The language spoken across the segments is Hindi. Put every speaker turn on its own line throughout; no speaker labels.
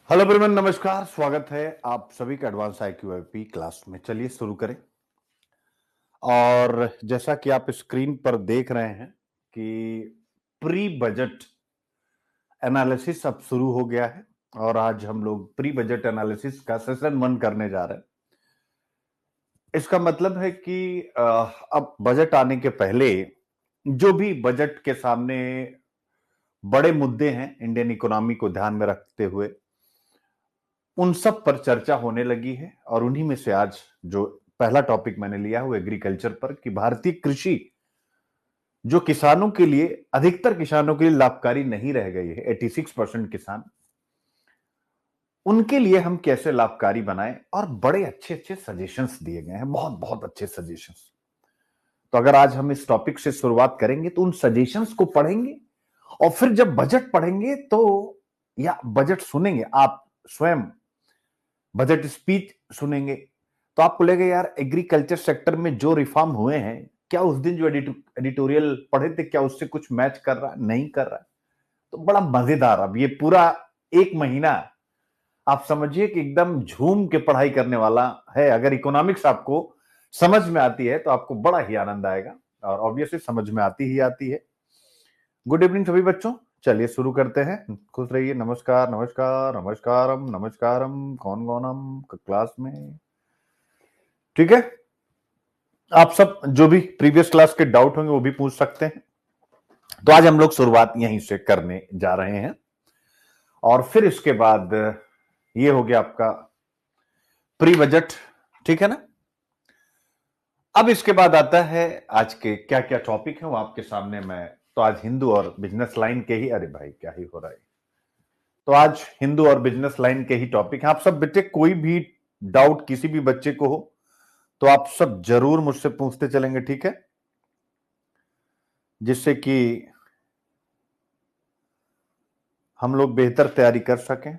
हेलो एवरीवन, नमस्कार। स्वागत है आप सभी का एडवांस IQAP क्लास में। चलिए शुरू करें। और जैसा कि आप स्क्रीन पर देख रहे हैं कि प्री बजट एनालिसिस अब शुरू हो गया है और आज हम लोग प्री बजट एनालिसिस का सेशन 1 करने जा रहे हैं। इसका मतलब है कि अब बजट आने के पहले जो भी बजट के सामने बड़े मुद्दे हैं इंडियन इकोनॉमी को ध्यान में रखते हुए, उन सब पर चर्चा होने लगी है। और उन्हीं में से आज जो पहला टॉपिक मैंने लिया है वो एग्रीकल्चर पर, कि भारतीय कृषि जो किसानों के लिए, अधिकतर किसानों के लिए लाभकारी नहीं रह गई है, 86% किसान, उनके लिए हम कैसे लाभकारी बनाएं। और बड़े अच्छे अच्छे सजेशंस दिए गए हैं, बहुत बहुत अच्छे सजेशंस। तो अगर आज हम इस टॉपिक से शुरुआत करेंगे तो उन सजेशंस को पढ़ेंगे और फिर जब बजट पढ़ेंगे तो, या बजट सुनेंगे, आप स्वयं बजट स्पीच सुनेंगे तो आपको लगेगा यार एग्रीकल्चर सेक्टर में जो रिफॉर्म हुए हैं, क्या उस दिन जो एडिटोरियल पढ़े थे क्या उससे कुछ मैच कर रहा है, नहीं कर रहा है। तो बड़ा मजेदार, अब ये पूरा एक महीना आप समझिए कि एकदम झूम के पढ़ाई करने वाला है। अगर इकोनॉमिक्स आपको समझ में आती है तो आपको बड़ा ही आनंद आएगा, और ऑब्वियसली समझ में आती ही आती है। गुड इवनिंग सभी बच्चों, चलिए शुरू करते हैं। खुश रहिए। नमस्कार नमस्कार नमस्कारम नमस्कारम, कौन कौन हम क्लास में, ठीक है। आप सब जो भी प्रीवियस क्लास के डाउट होंगे वो भी पूछ सकते हैं। तो आज हम लोग शुरुआत यहीं से करने जा रहे हैं और फिर इसके बाद ये हो गया आपका प्री बजट, ठीक है ना। अब इसके बाद आता है आज के क्या क्या टॉपिक है वो आपके सामने। मैं तो आज हिंदू और बिजनेस लाइन के ही, अरे भाई क्या ही हो रहा है, तो आज हिंदू और बिजनेस लाइन के ही टॉपिक है। आप सब बेटे कोई भी डाउट किसी भी बच्चे को हो तो आप सब जरूर मुझसे पूछते चलेंगे, ठीक है, जिससे कि हम लोग बेहतर तैयारी कर सकें।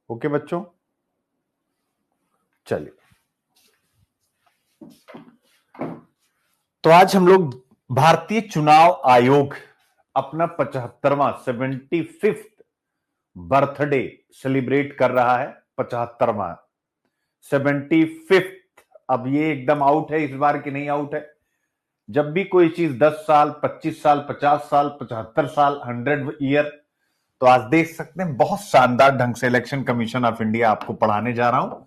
ओके बच्चों, चलिए। तो आज हम लोग भारतीय चुनाव आयोग अपना 75वां 75th बर्थडे सेलिब्रेट कर रहा है। 75वां 75th। अब ये एकदम आउट है इस बार की, नहीं आउट है। जब भी कोई चीज 10 साल 25 साल 50 साल 75 साल 100 ईयर, तो आज देख सकते हैं बहुत शानदार ढंग से इलेक्शन कमीशन ऑफ इंडिया आपको पढ़ाने जा रहा हूं।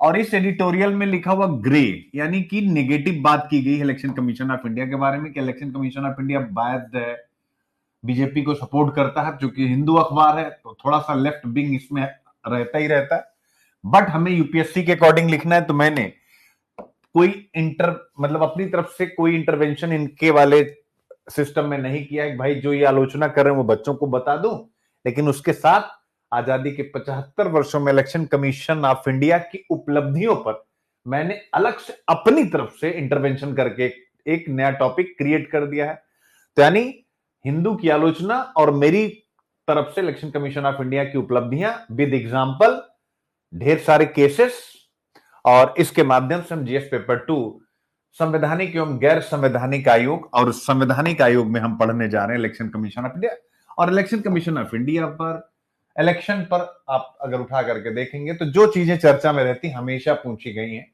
और इस एडिटोरियल में लिखा हुआ ग्रे, यानी कि नेगेटिव बात की गई इलेक्शन कमीशन ऑफ इंडिया के बारे में कि election commission of India biased है, बीजेपी को सपोर्ट करता है। चूंकि हिंदू अखबार है तो थोड़ा सा लेफ्ट विंग इसमें रहता ही रहता है, बट हमें यूपीएससी के अकॉर्डिंग लिखना है। तो मैंने कोई मतलब अपनी तरफ से कोई इंटरवेंशन इनके वाले सिस्टम में नहीं किया है। भाई जो ये आलोचना कर रहे हैं वो बच्चों को बता दूं, लेकिन उसके साथ आजादी के 75 वर्षों में इलेक्शन कमीशन ऑफ इंडिया की उपलब्धियों पर मैंने अलग से अपनी तरफ से इंटरवेंशन करके एक नया टॉपिक क्रिएट कर दिया है। तो यानी हिंदू की आलोचना और मेरी तरफ से इलेक्शन कमीशन ऑफ इंडिया की उपलब्धियां विद एग्जाम्पल, ढेर सारे केसेस, और इसके माध्यम से हम जीएस पेपर 2 संवैधानिक एवं गैर संवैधानिक आयोग, और संवैधानिक आयोग में हम पढ़ने जा रहे हैं इलेक्शन कमीशन ऑफ इंडिया। और इलेक्शन कमीशन ऑफ इंडिया पर, इलेक्शन पर आप अगर उठा करके देखेंगे तो जो चीजें चर्चा में रहती हमेशा पूछी गई हैं,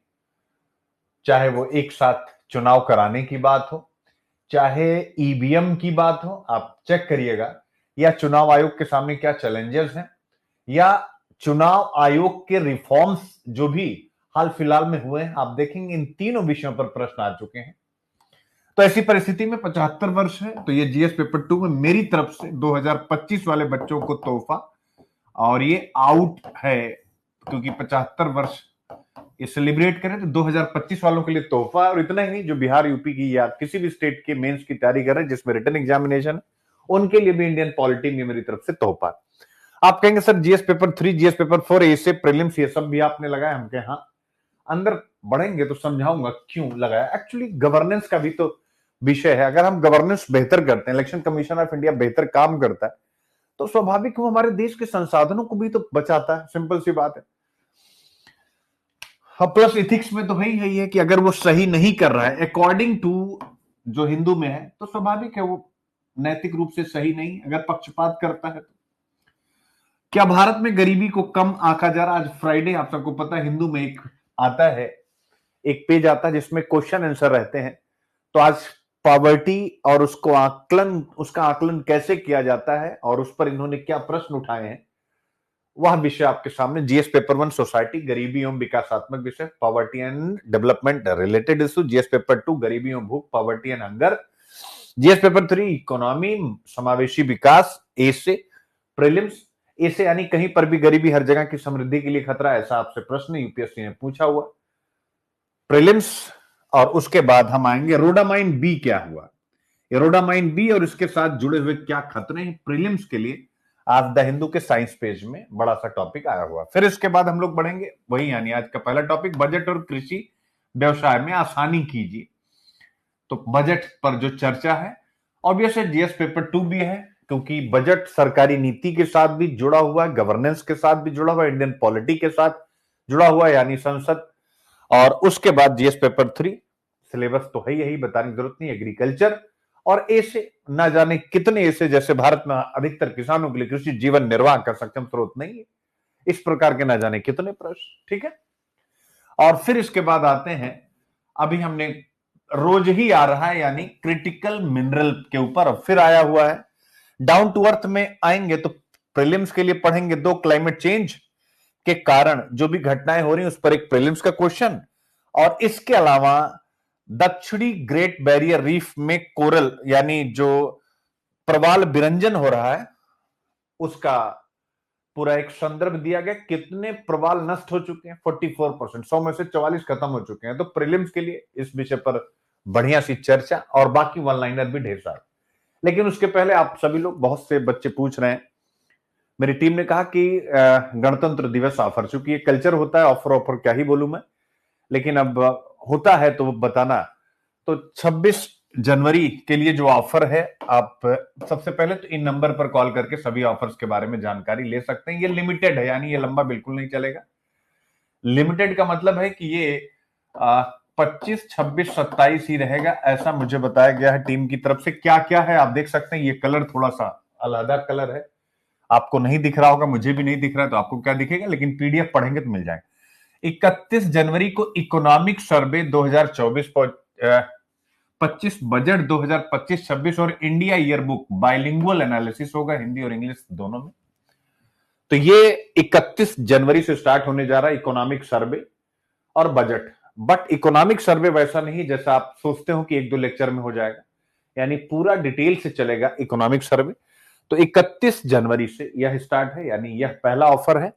चाहे वो एक साथ चुनाव कराने की बात हो, चाहे ईवीएम की बात हो, आप चेक करिएगा, या चुनाव आयोग के सामने क्या चैलेंजेस हैं, या चुनाव आयोग के रिफॉर्म्स जो भी हाल फिलहाल में हुए हैं, आप देखेंगे इन तीनों विषयों पर प्रश्न आ चुके हैं। तो ऐसी परिस्थिति में 75 वर्ष है तो ये जीएस पेपर 2 में मेरी तरफ से 2025 वाले बच्चों को तोहफा, और ये आउट है क्योंकि 75 वर्ष ये सेलिब्रेट करें तो 2025 वालों के लिए तोहफा। और इतना ही नहीं, जो बिहार यूपी की या किसी भी स्टेट के मेंस की तैयारी कर रहे हैं जिसमें रिटन एग्जामिनेशन, उनके लिए भी इंडियन पॉलिटी में मेरी तरफ से तोहफा। आप कहेंगे sir GS paper 3 GS paper 4 ऐसे प्रीलिम्स ये सब भी आपने लगाया, हम कहें हाँ, अंदर बढ़ेंगे तो समझाऊंगा क्यों लगाया। एक्चुअली गवर्नेंस का भी तो विषय है। अगर हम गवर्नेंस बेहतर करते हैं, इलेक्शन कमीशन ऑफ इंडिया बेहतर काम करता है, तो स्वाभाविक वो हमारे देश के संसाधनों को भी तो बचाता है। सिंपल सी बात है। प्लस इथिक्स में तो है कि अगर वो सही नहीं कर रहा है अकॉर्डिंग टू जो हिंदू में है, तो स्वाभाविक है वो नैतिक रूप से सही नहीं, अगर पक्षपात करता है क्या भारत में गरीबी को कम आंका जा रहा? आज फ्राइडे, आप सबको पता है, हिंदू में एक आता है, एक पेज आता है जिसमें क्वेश्चन आंसर रहते हैं। तो आज पॉवर्टी और उसका आकलन कैसे किया जाता है और उस पर इन्होंने क्या प्रश्न उठाए हैं, वह विषय आपके सामने। जीएस पेपर 1 सोसाइटी, गरीबी एवं विकासात्मक विषय, poverty and development related issue. GS paper 2 गरीबी एवं भूख, poverty and hunger. GS paper 3 economy, समावेशी विकास, ए से प्रीलिम्स। ए से यानी कहीं पर भी गरीबी हर जगह की समृद्धि के लिए खतरा, ऐसा आपसे प्रश्न यूपीएससी ने पूछा हुआ प्रीलिम्स। और उसके बाद हम आएंगे रोडामाइन बी क्या हुआ, रोडामाइन बी और इसके साथ जुड़े हुए क्या खतरे हैं प्रीलिम्स के लिए। आज द हिंदू के साइंस पेज में बड़ा सा टॉपिक आया हुआ। फिर इसके बाद हम लोग बढ़ेंगे वही, यानी आज का पहला टॉपिक, बजट और कृषि व्यवसाय में आसानी कीजिए। तो बजट पर जो चर्चा है, ऑब्वियसली जीएस पेपर 2 भी है, क्योंकि बजट सरकारी नीति के साथ भी जुड़ा हुआ है, गवर्नेंस के साथ भी जुड़ा हुआ है, इंडियन पॉलिटी के साथ जुड़ा हुआ है, यानी संसद। और उसके बाद जीएस पेपर 3, सिलेबस तो है यही, बताने की जरूरत नहीं, एग्रीकल्चर। और ऐसे ना जाने कितने ऐसे, जैसे भारत में अधिकतर किसानों के लिए कृषि जीवन निर्वाह का सक्षम स्रोत नहीं है, इस प्रकार के ना जाने कितने प्रश्न। ठीक है, और फिर इसके बाद आते हैं, अभी हमने रोज ही आ रहा है, यानी क्रिटिकल मिनरल के ऊपर फिर आया हुआ है। डाउन टू अर्थ में आएंगे तो प्रीलिम्स के लिए पढ़ेंगे 2 क्लाइमेट चेंज के कारण जो भी घटनाएं हो रही हैं उस पर एक प्रीलिम्स का क्वेश्चन। और इसके अलावा दक्षिणी ग्रेट बैरियर रीफ में कोरल, यानी जो प्रवाल विरंजन हो रहा है, उसका पूरा एक संदर्भ दिया गया। कितने प्रवाल नष्ट हो चुके हैं? 44%, 100 में से 44 खत्म हो चुके हैं। तो प्रीलिम्स के लिए इस विषय पर बढ़िया सी चर्चा, और बाकी वन लाइनर भी ढेर सारे। लेकिन उसके पहले आप सभी लोग, बहुत से बच्चे पूछ रहे हैं, मेरी टीम ने कहा कि गणतंत्र दिवस ऑफर, चूंकि ये कल्चर होता है, ऑफर ऑफर क्या ही बोलूं मैं, लेकिन अब होता है तो बताना। तो 26 जनवरी के लिए जो ऑफर है, आप सबसे पहले तो इन नंबर पर कॉल करके सभी ऑफर्स के बारे में जानकारी ले सकते हैं। ये लिमिटेड है, यानी ये लंबा बिल्कुल नहीं चलेगा। लिमिटेड का मतलब है कि ये 25, 26, 27 ही रहेगा, ऐसा मुझे बताया गया है टीम की तरफ से। क्या क्या है आप देख सकते हैं, ये कलर थोड़ा सा अलग कलर है, आपको नहीं दिख रहा होगा, मुझे भी नहीं दिख रहा है, तो आपको क्या दिखेगा, लेकिन पीडीएफ पढ़ेंगे तो मिल जाएगा। 31 जनवरी को इकोनॉमिक सर्वे 2024, 25 बजट 2025-26 और इंडिया ईयरबुक बाइलिंगुअल एनालिसिस होगा, हिंदी और इंग्लिश दोनों में। तो ये 31 जनवरी से स्टार्ट होने जा रहा है इकोनॉमिक सर्वे और बजट। बट इकोनॉमिक सर्वे वैसा नहीं जैसा आप सोचते हो कि 1-2 लेक्चर में हो जाएगा, यानी पूरा डिटेल से चलेगा इकोनॉमिक सर्वे। तो 31 जनवरी से यह स्टार्ट है, यानी यह पहला ऑफर है।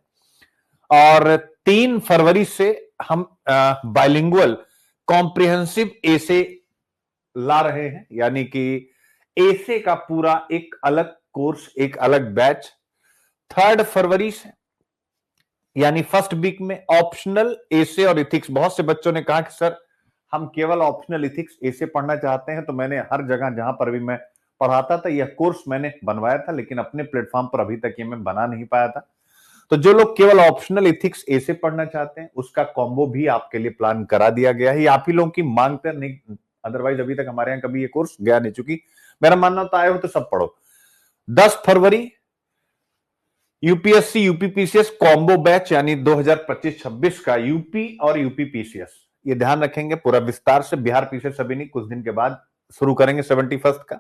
और 3 फरवरी से हम बाइलिंगुअल कॉम्प्रिहेंसिव एसे ला रहे हैं, यानी कि एसे का पूरा एक अलग कोर्स, एक अलग बैच। 3 फरवरी से, यानी फर्स्ट वीक में, ऑप्शनल एसे और इथिक्स। बहुत से बच्चों ने कहा कि सर हम केवल ऑप्शनल इथिक्स एसे पढ़ना चाहते हैं, तो मैंने हर जगह जहां पर भी मैं पढ़ाता था यह कोर्स मैंने बनवाया था, लेकिन अपने प्लेटफॉर्म पर अभी तक ये मैं बना नहीं पाया था। तो जो लोग केवल ऑप्शनल इथिक्स एसे पढ़ना चाहते हैं, उसका कॉम्बो भी आपके लिए प्लान करा दिया गया है। आप ही लोगों की मांग पर, नहीं अदरवाइज अभी तक हमारे यहां कभी ये कोर्स गया नहीं, चुकी मेरा मानना तो आए हो तो सब पढ़ो। 10 फरवरी यूपीएससी यूपीपीसीएस कॉम्बो बैच, यानी 2025-26 का यूपी और यूपीपीसीएस, ये ध्यान रखेंगे पूरा विस्तार से। बिहार पीसीएस अभी नहीं, कुछ दिन के बाद शुरू करेंगे 71 का।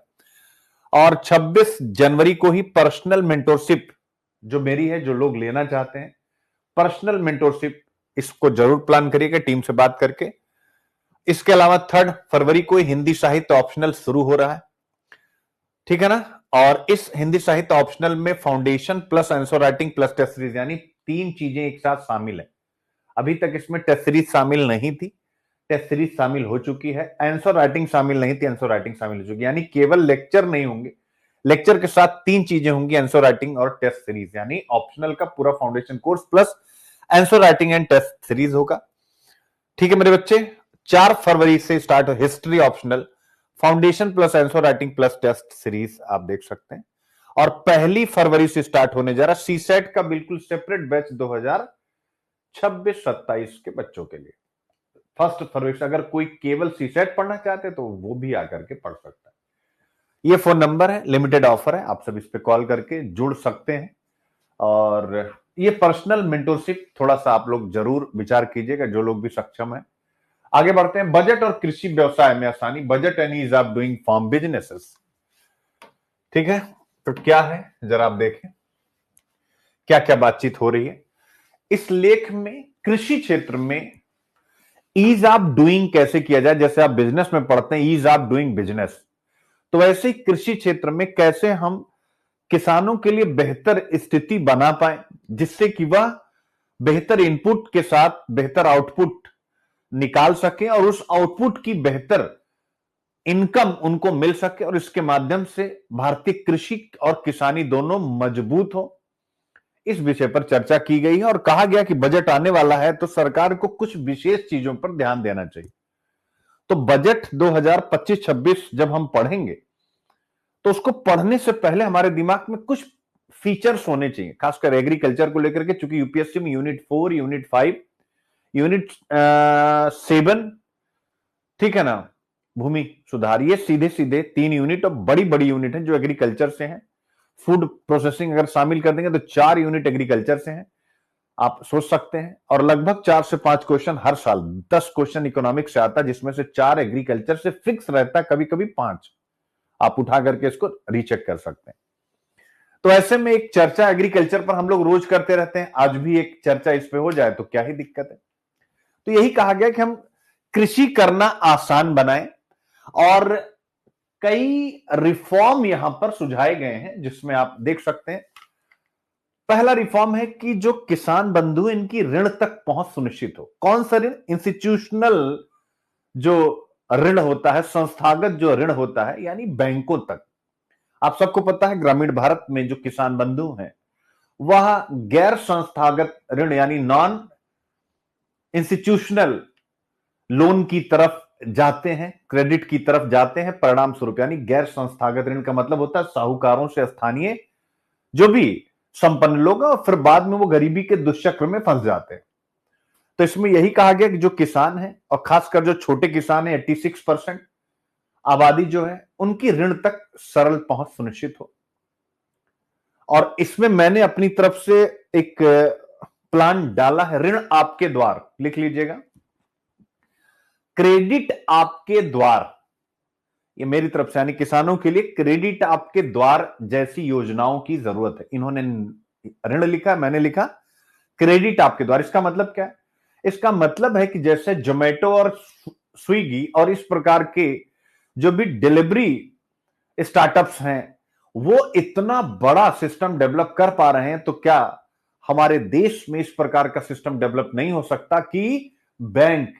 और 26 जनवरी को ही पर्सनल मेंटोरशिप जो मेरी है, जो लोग लेना चाहते हैं पर्सनल मेंटोरशिप, इसको जरूर प्लान करिएगा टीम से बात करके। इसके अलावा 3 फरवरी को हिंदी साहित्य ऑप्शनल शुरू हो रहा है, ठीक है ना। और इस हिंदी साहित्य ऑप्शनल में foundation plus answer writing plus test series, यानी 3 चीजें एक साथ शामिल है। अभी तक इसमें टेस्ट सीरीज शामिल नहीं थी, टेस्ट सीरीज शामिल हो चुकी है। आंसर राइटिंग शामिल नहीं थी, आंसर राइटिंग शामिल हो चुकी है। यानी केवल लेक्चर नहीं होंगे, लेक्चर के साथ 3 चीजें होंगी, आंसर राइटिंग और टेस्ट सीरीज, यानी ऑप्शनल का पूरा foundation course plus answer writing and test series होगा। ठीक है मेरे बच्चे। 4 फरवरी से स्टार्ट हो history optional, foundation plus answer writing plus test series, आप देख सकते हैं। और 1 फरवरी से स्टार्ट होने जा रहा सीसेट का बिल्कुल सेपरेट बैच 2026-27 के बच्चों के लिए। 1 फरवरी से अगर कोई केवल सीसेट पढ़ना चाहते तो वो भी आकर के पढ़ सकता है। ये फोन नंबर है, लिमिटेड ऑफर है, आप सब इस पे कॉल करके जुड़ सकते हैं। और ये पर्सनल मेंटरशिप थोड़ा सा आप लोग जरूर विचार कीजिएगा, जो लोग भी सक्षम है। आगे बढ़ते हैं। बजट और कृषि व्यवसाय में आसानी, budget and ease of doing farm businesses. ठीक है, तो क्या है जरा आप देखें क्या क्या बातचीत हो रही है इस लेख में। कृषि क्षेत्र में ईज ऑफ डूइंग कैसे किया जाए, जैसे आप बिजनेस में पढ़ते हैं ईज ऑफ डूइंग बिजनेस, तो वैसे ही कृषि क्षेत्र में कैसे हम किसानों के लिए बेहतर स्थिति बना पाए, जिससे कि वह बेहतर इनपुट के साथ बेहतर आउटपुट निकाल सके और उस आउटपुट की बेहतर इनकम उनको मिल सके और इसके माध्यम से भारतीय कृषि और किसानी दोनों मजबूत हो। इस विषय पर चर्चा की गई है और कहा गया कि बजट आने वाला है तो सरकार को कुछ विशेष चीजों पर ध्यान देना चाहिए। तो बजट 2025-26 जब हम पढ़ेंगे तो उसको पढ़ने से पहले हमारे दिमाग में कुछ फीचर्स होने चाहिए, खासकर एग्रीकल्चर को लेकर के, चूंकि यूपीएससी में यूनिट 4, यूनिट 5, यूनिट 7, ठीक है ना, भूमि सुधार, ये सीधे सीधे 3 यूनिट और बड़ी बड़ी यूनिट है जो एग्रीकल्चर से हैं। फूड प्रोसेसिंग अगर शामिल कर देंगे तो 4 यूनिट एग्रीकल्चर से हैं, आप सोच सकते हैं। और लगभग 4 से 5 क्वेश्चन हर साल, 10 क्वेश्चन इकोनॉमिक्स से आता है, जिसमें से 4 एग्रीकल्चर से फिक्स रहता है, कभी कभी 5, आप उठा करके इसको रीचेक कर सकते हैं। तो ऐसे में एक चर्चा एग्रीकल्चर पर हम लोग रोज करते रहते हैं, आज भी एक चर्चा इस पे हो जाए तो क्या ही दिक्कत है। तो यही कहा गया कि हम कृषि करना आसान बनाएं और कई रिफॉर्म यहां पर सुझाए गए हैं, जिसमें आप देख सकते हैं। पहला रिफॉर्म है कि जो किसान बंधु इनकी ऋण तक पहुंच सुनिश्चित हो। कौन सा ऋण? इंस्टीट्यूशनल जो ऋण होता है, संस्थागत जो ऋण होता है, यानी बैंकों तक। आप सबको पता है ग्रामीण भारत में जो किसान बंधु हैं वह गैर संस्थागत ऋण यानी नॉन इंस्टीट्यूशनल लोन की तरफ जाते हैं, क्रेडिट की तरफ जाते हैं परिणाम स्वरूप। यानी गैर संस्थागत ऋण का मतलब होता है साहूकारों से स्थानीय जो भी संपन्न लोग हैं और फिर बाद में वो गरीबी के दुष्चक्र में फंस जाते हैं। तो इसमें यही कहा गया कि जो किसान है और खासकर जो छोटे किसान है, 86% आबादी जो है, उनकी ऋण तक सरल पहुंच सुनिश्चित हो। और इसमें मैंने अपनी तरफ से एक प्लान डाला है, ऋण आपके द्वार, लिख लीजिएगा, क्रेडिट आपके द्वार, ये मेरी तरफ से, यानी किसानों के लिए क्रेडिट आपके द्वार जैसी योजनाओं की जरूरत है। इन्होंने ऋण लिखा, मैंने लिखा क्रेडिट आपके द्वार। इसका मतलब क्या है? इसका मतलब है कि जैसे जोमेटो और स्विगी और इस प्रकार के जो भी डिलीवरी स्टार्टअप्स हैं वो इतना बड़ा सिस्टम डेवलप कर पा रहे हैं, तो क्या हमारे देश में इस प्रकार का सिस्टम डेवलप नहीं हो सकता कि बैंक,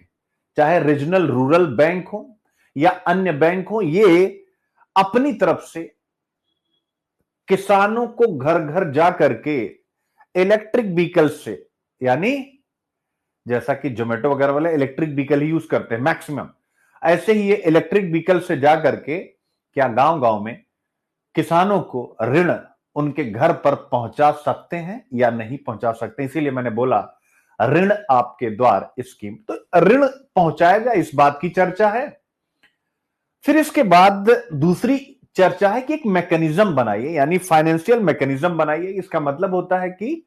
चाहे रीजनल रूरल बैंक हो या अन्य बैंक हो, ये अपनी तरफ से किसानों को घर घर जा करके इलेक्ट्रिक व्हीकल से, यानी जैसा कि जोमेटो वगैरह वाले इलेक्ट्रिक व्हीकल ही यूज करते हैं मैक्सिमम, ऐसे ही ये इलेक्ट्रिक व्हीकल से जा करके क्या गांव गांव में किसानों को ऋण उनके घर पर पहुंचा सकते हैं या नहीं पहुंचा सकते। इसीलिए मैंने बोला ऋण आपके द्वार स्कीम, तो ऋण पहुंचाएगा इस बात की चर्चा है। फिर इसके बाद दूसरी चर्चा है कि एक मैकेनिज्म बनाइए, यानी फाइनेंशियल मैकेनिज्म बनाइए। इसका मतलब होता है कि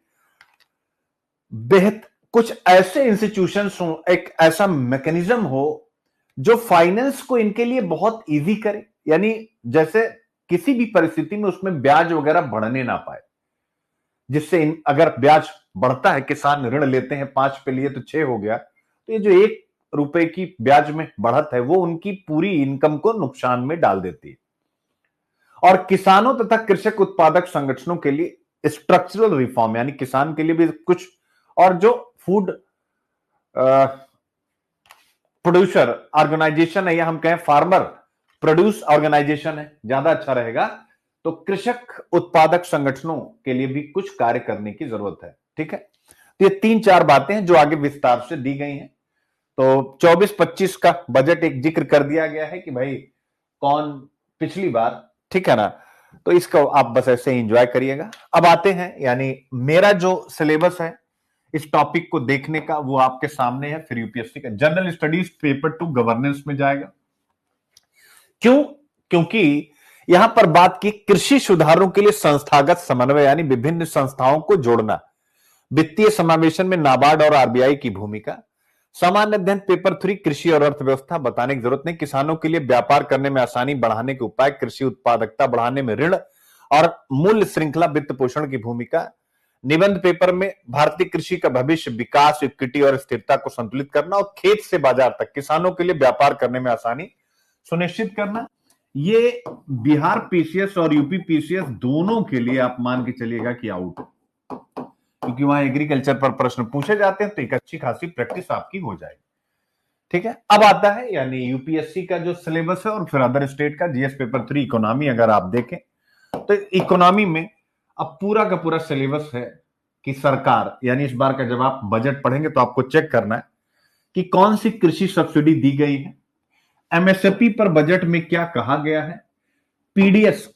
कुछ ऐसे इंस्टीट्यूशंस हो, एक ऐसा मैकेनिज्म हो जो फाइनेंस को इनके लिए बहुत इजी करे, यानी जैसे किसी भी परिस्थिति में उसमें ब्याज वगैरह बढ़ने ना पाए, जिससे अगर ब्याज बढ़ता है, किसान ऋण लेते हैं 5 पे लिए तो 6 हो गया, तो ये जो 1 रुपए की ब्याज में बढ़त है वो उनकी पूरी इनकम को नुकसान में डाल देती है। और किसानों तथा कृषक उत्पादक संगठनों के लिए स्ट्रक्चरल रिफॉर्म, यानी किसान के लिए भी कुछ, और जो फूड प्रोड्यूसर ऑर्गेनाइजेशन है या हम कहें फार्मर प्रोड्यूस ऑर्गेनाइजेशन है, ज्यादा अच्छा रहेगा, तो कृषक उत्पादक संगठनों के लिए भी कुछ कार्य करने की जरूरत है। ठीक है, तो ये 3-4 बातें हैं जो आगे विस्तार से दी गई हैं। तो 24-25 का बजट एक जिक्र कर दिया गया है कि भाई कौन पिछली बार, ठीक है ना, तो इसको आप बस ऐसे ही एंजॉय करिएगा। अब आते हैं, यानी मेरा जो सिलेबस है इस टॉपिक को देखने का वो आपके सामने है। फिर यूपीएससी का जनरल स्टडीज पेपर 2 गवर्नेंस में जाएगा। क्यों? क्योंकि यहां पर बात की कृषि सुधारों के लिए संस्थागत समन्वय यानी विभिन्न संस्थाओं को जोड़ना, वित्तीय समावेशन में नाबार्ड और आरबीआई की भूमिका, सामान्य अध्ययन पेपर 3 कृषि और अर्थव्यवस्था बताने की जरूरत नहीं, किसानों के लिए व्यापार करने में आसानी बढ़ाने के उपाय, कृषि उत्पादकता बढ़ाने में ऋण और मूल्य श्रृंखला वित्त पोषण की भूमिका, निबंध पेपर में भारतीय कृषि का भविष्य, विकास, इक्विटी और स्थिरता को संतुलित करना और खेत से बाजार तक किसानों के लिए व्यापार करने में आसानी सुनिश्चित करना। ये बिहार पीसीएस और यूपी पीसीएस दोनों के लिए आप मान के चलिएगा कि आउट है, क्योंकि वहां एग्रीकल्चर पर प्रश्न पूछे जाते हैं तो एक अच्छी खासी प्रैक्टिस आपकी हो जाएगी। ठीक है, अब आता है यानी यूपीएससी का जो सिलेबस है और फिर अदर स्टेट का जीएस पेपर 3 इकोनॉमी। अगर आप देखें तो इकोनॉमी में अब पूरा का पूरा सिलेबस है कि सरकार यानी इस बार का जब आप बजट पढ़ेंगे तो आपको चेक करना है कि कौन सी कृषि सब्सिडी दी गई है, एमएसपी पर बजट में क्या कहा गया है, पीडीएस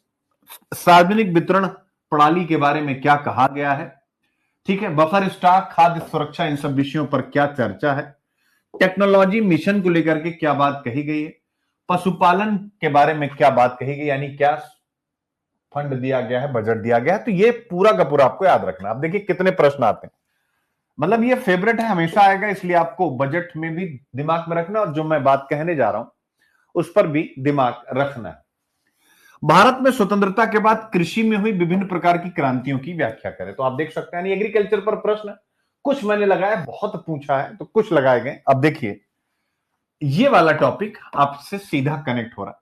सार्वजनिक वितरण प्रणाली के बारे में क्या कहा गया है, ठीक है, बफर स्टॉक, खाद्य सुरक्षा, इन सब विषयों पर क्या चर्चा है, टेक्नोलॉजी मिशन को लेकर के क्या बात कही गई है, पशुपालन के बारे में क्या बात कही गई, यानी क्या फंड दिया गया है, बजट दिया गया है। तो ये पूरा का पूरा आपको याद रखना। आप देखिए कितने प्रश्न आते हैं, मतलब ये फेवरेट है, हमेशा आएगा, इसलिए आपको बजट में भी दिमाग में रखना और जो मैं बात कहने जा रहा हूं उस पर भी दिमाग रखना है। भारत में स्वतंत्रता के बाद कृषि में हुई विभिन्न प्रकार की क्रांतियों की व्याख्या करें। तो आप देख सकते हैं एग्रीकल्चर पर प्रश्न कुछ मैंने लगाया, बहुत पूछा है तो कुछ लगाए गए। अब देखिए ये वाला टॉपिक आपसे सीधा कनेक्ट हो रहा है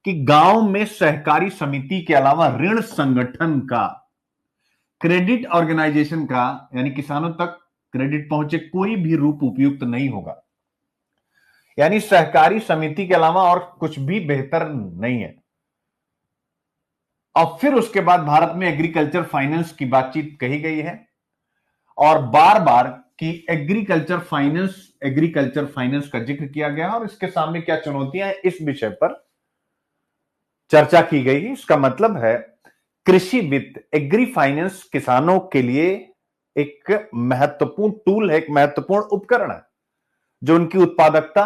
कि गांव में सहकारी समिति के अलावा ऋण संगठन का, क्रेडिट ऑर्गेनाइजेशन का, यानी किसानों तक क्रेडिट पहुंचे कोई भी रूप उपयुक्त नहीं होगा। यानी सहकारी समिति के अलावा और कुछ भी बेहतर नहीं है। और फिर उसके बाद भारत में एग्रीकल्चर फाइनेंस की बातचीत कही गई है और बार बार कि एग्रीकल्चर फाइनेंस का जिक्र किया गया है और इसके सामने क्या चुनौतियां हैं इस विषय पर चर्चा की गई है। इसका मतलब है कृषि वित्त, एग्री फाइनेंस किसानों के लिए एक महत्वपूर्ण टूल है, एक महत्वपूर्ण उपकरण है जो उनकी उत्पादकता,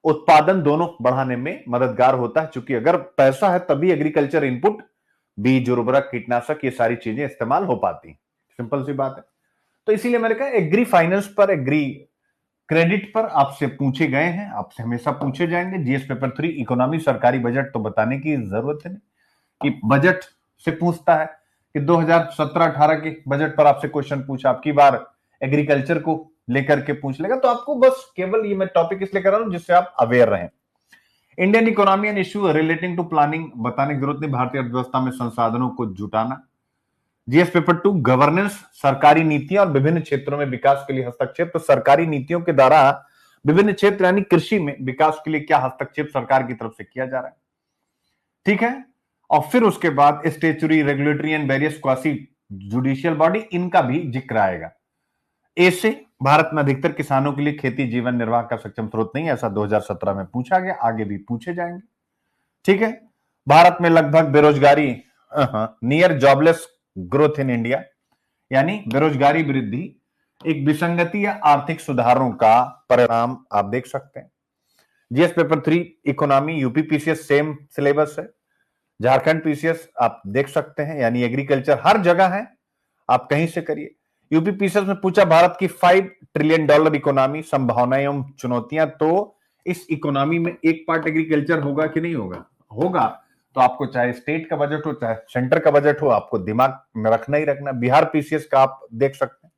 उत्पादन दोनों बढ़ाने में मददगार होता है। क्योंकि अगर पैसा है तभी एग्रीकल्चर इनपुट, बीज, उर्वरक, कीटनाशक, ये सारी चीजें इस्तेमाल हो पाती। सिंपल सी बात है। तो इसीलिए मैंने कहा एग्री फाइनेंस पर, एग्री क्रेडिट पर आपसे पूछे गए हैं, आपसे हमेशा पूछे जाएंगे। जीएस पेपर 3 इकोनॉमी, सरकारी बजट तो बताने की जरूरत है नहीं कि बजट से पूछता है कि 2017-18 के बजट पर आपसे क्वेश्चन पूछा, आपकी बार एग्रीकल्चर को लेकर के पूछ लेगा। तो आपको बस केवल ये मैं टॉपिक इसलिए कर रहा हूं जिससे आप अवेयर रहें। Indian economy and issue relating to planning बताने की जरूरत नहीं, भारतीय अर्थव्यवस्था में संसाधनों को जुटाना। जीएस पेपर 2 गवर्नेंस, सरकारी नीतियां और विभिन्न क्षेत्रों में विकास के लिए हस्तक्षेप। तो सरकारी नीतियों के द्वारा विभिन्न क्षेत्र यानी कृषि में विकास के लिए क्या हस्तक्षेप सरकार की तरफ से किया जा रहा है, ठीक है। और फिर उसके बाद statutory, regulatory and various quasi judicial body, इनका भी जिक्र आएगा। ऐसे भारत में अधिकतर किसानों के लिए खेती जीवन निर्वाह का सक्षम स्रोत नहीं है, ऐसा 2017 में पूछा गया, आगे भी पूछे जाएंगे, ठीक है। भारत में लगभग बेरोजगारी, near jobless growth in India, यानी बेरोजगारी वृद्धि एक विसंगति या आर्थिक सुधारों का परिणाम आप देख सकते हैं। GS paper 3 economy, UP PCS same syllabus है, झारखंड पीसीएस आप देख सकते हैं, यानी एग्रीकल्चर हर जगह है, आप कहीं से करिए। यूपी पीसीएस में पूछा भारत की $5 ट्रिलियन इकोनॉमी, संभावनाएं एवं चुनौतियां। तो इस इकोनॉमी में एक पार्ट एग्रीकल्चर होगा कि नहीं होगा? होगा। तो आपको चाहे स्टेट का बजट हो चाहे सेंटर का बजट हो, आपको दिमाग में रखना ही रखना। बिहार पीसीएस का आप देख सकते हैं।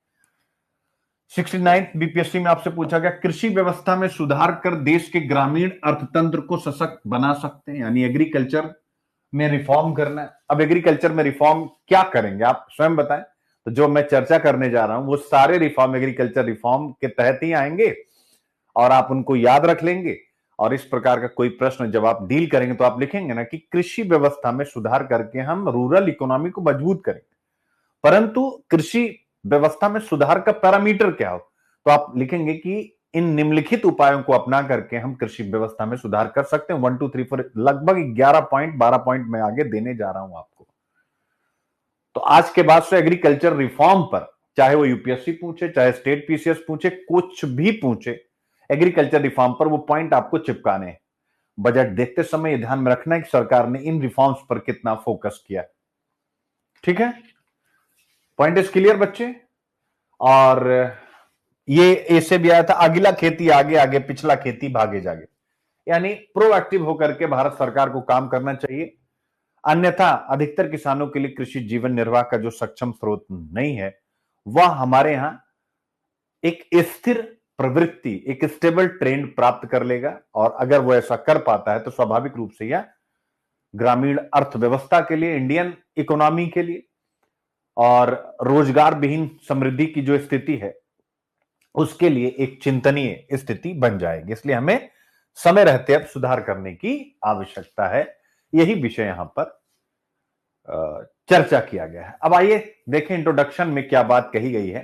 69 बीपीएससी में आपसे पूछा गया कृषि व्यवस्था में सुधार कर देश के ग्रामीण अर्थतंत्र को सशक्त बना सकते हैं, यानी एग्रीकल्चर में रिफॉर्म करना है। अब एग्रीकल्चर में रिफॉर्म क्या करेंगे आप स्वयं बताएं। तो जो मैं चर्चा करने जा रहा हूं वो सारे रिफॉर्म एग्रीकल्चर रिफॉर्म के तहत ही आएंगे और आप उनको याद रख लेंगे। और इस प्रकार का कोई प्रश्न जब आप डील करेंगे तो आप लिखेंगे ना कि कृषि व्यवस्था में सुधार करके हम रूरल इकोनॉमी को मजबूत करेंगे। परंतु कृषि व्यवस्था में सुधार का पैरामीटर क्या हो, तो आप लिखेंगे कि इन निम्नलिखित उपायों को अपना करके हम कृषि व्यवस्था में सुधार कर सकते हैं। 1 2 3 4 लगभग 11 पॉइंट 12 पॉइंट मैं आगे देने जा रहा हूं आपको। तो आज के बाद से एग्रीकल्चर रिफॉर्म पर, चाहे वो यूपीएससी पूछे चाहे स्टेट पीसीएस पूछे, कुछ भी पूछे, एग्रीकल्चर रिफॉर्म पर वो पॉइंट आपको चिपकाने हैं। बजट देखते समय यह ध्यान में रखना है कि सरकार ने इन रिफॉर्म्स पर कितना फोकस किया। ठीक है, पॉइंट इज क्लियर बच्चे। और ये ऐसे भी आया था, अगला खेती आगे आगे, पिछला खेती भागे जागे, यानी प्रोएक्टिव होकर के भारत सरकार को काम करना चाहिए। अन्यथा अधिकतर किसानों के लिए कृषि जीवन निर्वाह का जो सक्षम स्रोत नहीं है, वह हमारे यहां एक स्थिर प्रवृत्ति, एक स्टेबल ट्रेंड प्राप्त कर लेगा। और अगर वो ऐसा कर पाता है तो स्वाभाविक रूप से यह ग्रामीण अर्थव्यवस्था के लिए, इंडियन इकोनॉमी के लिए और रोजगार विहीन समृद्धि की जो स्थिति है उसके लिए एक चिंतनीय स्थिति बन जाएगी। इसलिए हमें समय रहते अब सुधार करने की आवश्यकता है। यही विषय यहां पर चर्चा किया गया है। अब आइए देखें इंट्रोडक्शन में क्या बात कही गई है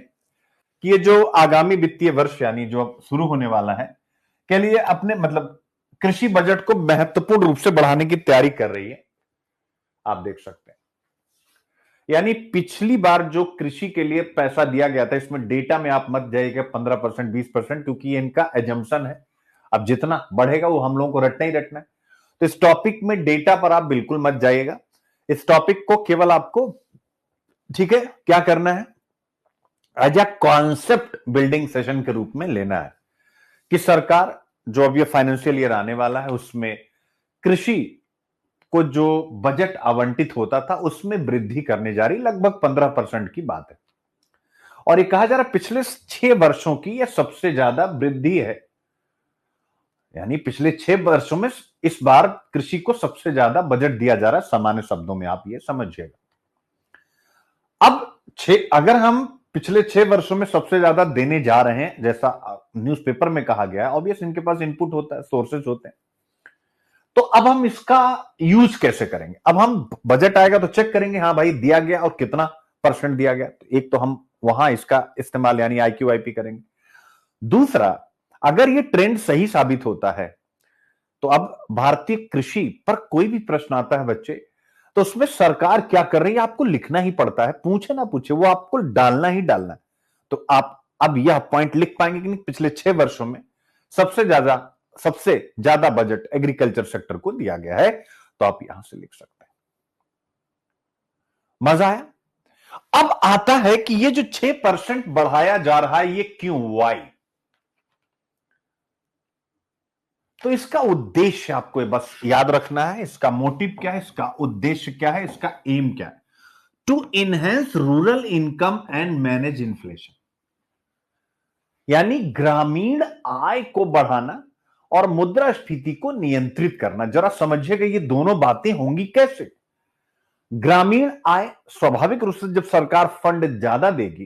कि ये जो आगामी वित्तीय वर्ष यानी जो शुरू होने वाला है के लिए अपने मतलब कृषि बजट को महत्वपूर्ण रूप से बढ़ाने की तैयारी कर रही है। आप देख सकते हैं, यानी पिछली बार जो कृषि के लिए पैसा दिया गया था, इसमें डेटा में आप मत जाइएगा 15%, 20%, क्योंकि ये इनका एजम्पशन है। अब जितना बढ़ेगा वो हम लोगों को रटना ही रटना है। तो इस टॉपिक में डेटा पर आप बिल्कुल मत जाइएगा। इस टॉपिक को केवल आपको, ठीक है, क्या करना है, as a concept building session के रूप में लेना है कि सरकार जो अब ये फाइनेंशियल ईयर आने वाला है उसमें कृषि को जो बजट आवंटित होता था उसमें वृद्धि करने जा रही, लगभग 15% की बात है। और ये कहा जा रहा है पिछले 6 वर्षों की यह सबसे ज्यादा वृद्धि है, यानी पिछले 6 वर्षों में इस बार कृषि को सबसे ज्यादा बजट दिया जा रहा है। सामान्य शब्दों में आप ये समझिएगा। अब अगर हम पिछले 6 वर्षों में सबसे ज्यादा देने जा रहे हैं, जैसा न्यूज़पेपर में कहा गया है, ऑब्वियस इनके पास इनपुट होता है, सोर्सेज होते हैं, तो अब हम इसका यूज कैसे करेंगे? अब हम बजट आएगा तो चेक करेंगे, हाँ भाई दिया गया और कितना % दिया गया। तो एक तो हम वहां इसका इस्तेमाल यानी IQIP करेंगे। दूसरा, अगर ये ट्रेंड सही साबित होता है तो अब भारतीय कृषि पर कोई भी प्रश्न आता है बच्चे, तो उसमें सरकार क्या कर रही है आपको लिखना ही पड़ता है, पूछे ना पूछे, वो आपको डालना ही डालना है। तो आप अब यह पॉइंट लिख पाएंगे कि नहीं, पिछले 6 वर्षों में सबसे ज्यादा बजट एग्रीकल्चर सेक्टर को दिया गया है, तो आप यहां से लिख सकते हैं। मजा आया? अब आता है कि ये जो 6% बढ़ाया जा रहा है ये क्यों, वाई? तो इसका उद्देश्य आपको बस याद रखना है, इसका मोटिव क्या है, इसका उद्देश्य क्या है, इसका एम क्या है। To enhance rural income and manage inflation, यानी ग्रामीण आय को बढ़ाना और मुद्रास्फीति को नियंत्रित करना। जरा समझिएगा ये दोनों बातें होंगी कैसे। ग्रामीण आय, स्वाभाविक रूप से जब सरकार फंड ज्यादा देगी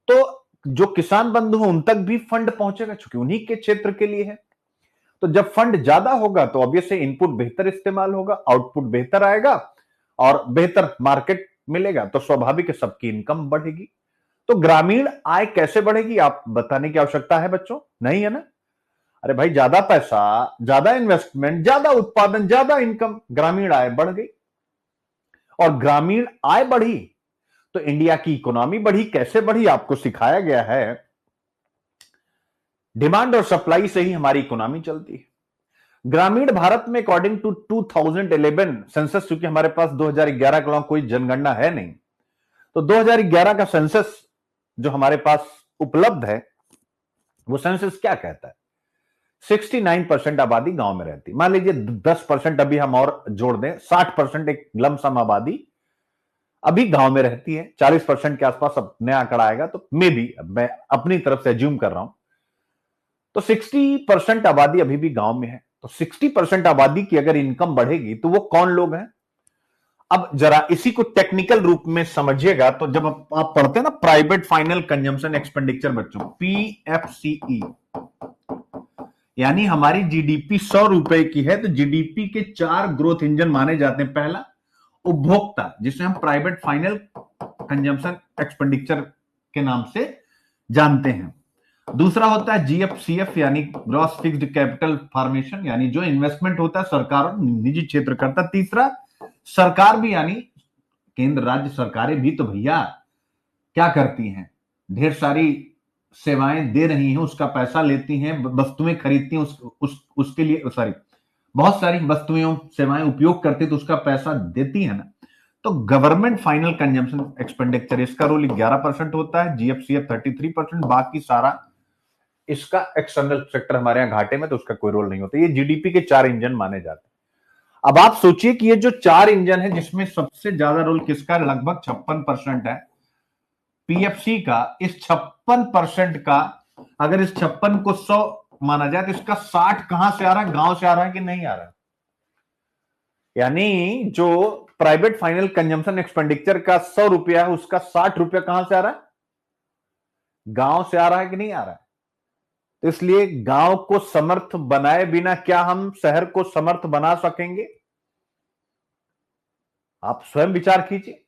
तो जो किसान बंधु हैं उन तक भी फंड पहुंचेगा, क्योंकि उन्हीं के क्षेत्र के लिए है। तो जब फंड ज्यादा होगा तो ऑब्वियसली इनपुट बेहतर इस्तेमाल होगा, आउटपुट बेहतर आएगा और बेहतर मार्केट मिलेगा, तो स्वाभाविक है सबकी इनकम बढ़ेगी। तो ग्रामीण आय कैसे बढ़ेगी आप बताने की आवश्यकता है बच्चों, नहीं है ना? अरे भाई, ज्यादा पैसा, ज्यादा इन्वेस्टमेंट, ज्यादा उत्पादन, ज्यादा इनकम, ग्रामीण आय बढ़ गई। और ग्रामीण आय बढ़ी तो इंडिया की इकोनॉमी बढ़ी। कैसे बढ़ी आपको सिखाया गया है, डिमांड और सप्लाई से ही हमारी इकोनॉमी चलती है। ग्रामीण भारत में अकॉर्डिंग टू 2011 सेंसस, क्योंकि हमारे पास 2011 का कोई जनगणना है नहीं, तो 2011 का सेंसस जो हमारे पास उपलब्ध है वो सेंसस क्या कहता है, 69% आबादी गांव में रहती। मान लीजिए 10% अभी हम और जोड़ दें, 60% एक लमसम आबादी अभी गांव में रहती है। 40% के आसपास अब नया आंकड़ा आएगा, तो मे बी मैं अपनी तरफ से एज्यूम कर रहा हूं, तो 60% आबादी अभी भी गांव में है। तो 60% आबादी की अगर इनकम बढ़ेगी तो वो कौन लोग हैं? अब जरा इसी को टेक्निकल रूप में समझिएगा। तो जब आप पढ़ते हैं ना प्राइवेट फाइनल कंजम्पशन एक्सपेंडिचर बच्चों, PFCE, यानी हमारी जीडीपी 100 रुपए की है तो जीडीपी के 4 ग्रोथ इंजन माने जाते हैं। पहला उपभोक्ता, जिसे हम प्राइवेट फाइनल कंजम्पशन एक्सपेंडिचर के नाम से जानते हैं। दूसरा होता है GFCF, यानी ग्रॉस फिक्स्ड कैपिटल फॉर्मेशन, यानी जो इन्वेस्टमेंट होता है सरकार और निजी क्षेत्र करता। तीसरा, सरकार भी, यानी केंद्र राज्य सरकारें भी तो भैया क्या करती हैं, ढेर सारी सेवाएं दे रही हैं, उसका पैसा लेती हैं, वस्तुएं खरीदती हैं, उसके लिए, सॉरी, बहुत सारी वस्तुएं सेवाएं उपयोग करती तो उसका पैसा देती है ना। तो गवर्नमेंट फाइनल कंजम्पशन एक्सपेंडिचर इसका रोल 11% होता है, जीएफसीएफ 33%, बाकी सारा इसका एक्सटर्नल सेक्टर हमारे यहां घाटे में, तो उसका कोई रोल नहीं होता। ये जीडीपी के 4 इंजन माने जाते हैं। अब आप सोचिए कि ये जो 4 इंजन है जिसमें सबसे ज्यादा रोल किसका, लगभग 56% है पीएफसी का। इस 56% का अगर इस 56 को 100 माना जाए तो इसका 60 कहां से आ रहा है, गांव से आ रहा है कि नहीं आ रहा है। यानी जो प्राइवेट फाइनल कंजम्पशन एक्सपेंडिचर का 100 रुपया है उसका 60 रुपया कहां से आ रहा है, गांव से आ रहा है कि नहीं आ रहा है। तो इसलिए गांव को समर्थ बनाए बिना क्या हम शहर को समर्थ बना सकेंगे, आप स्वयं विचार कीजिए।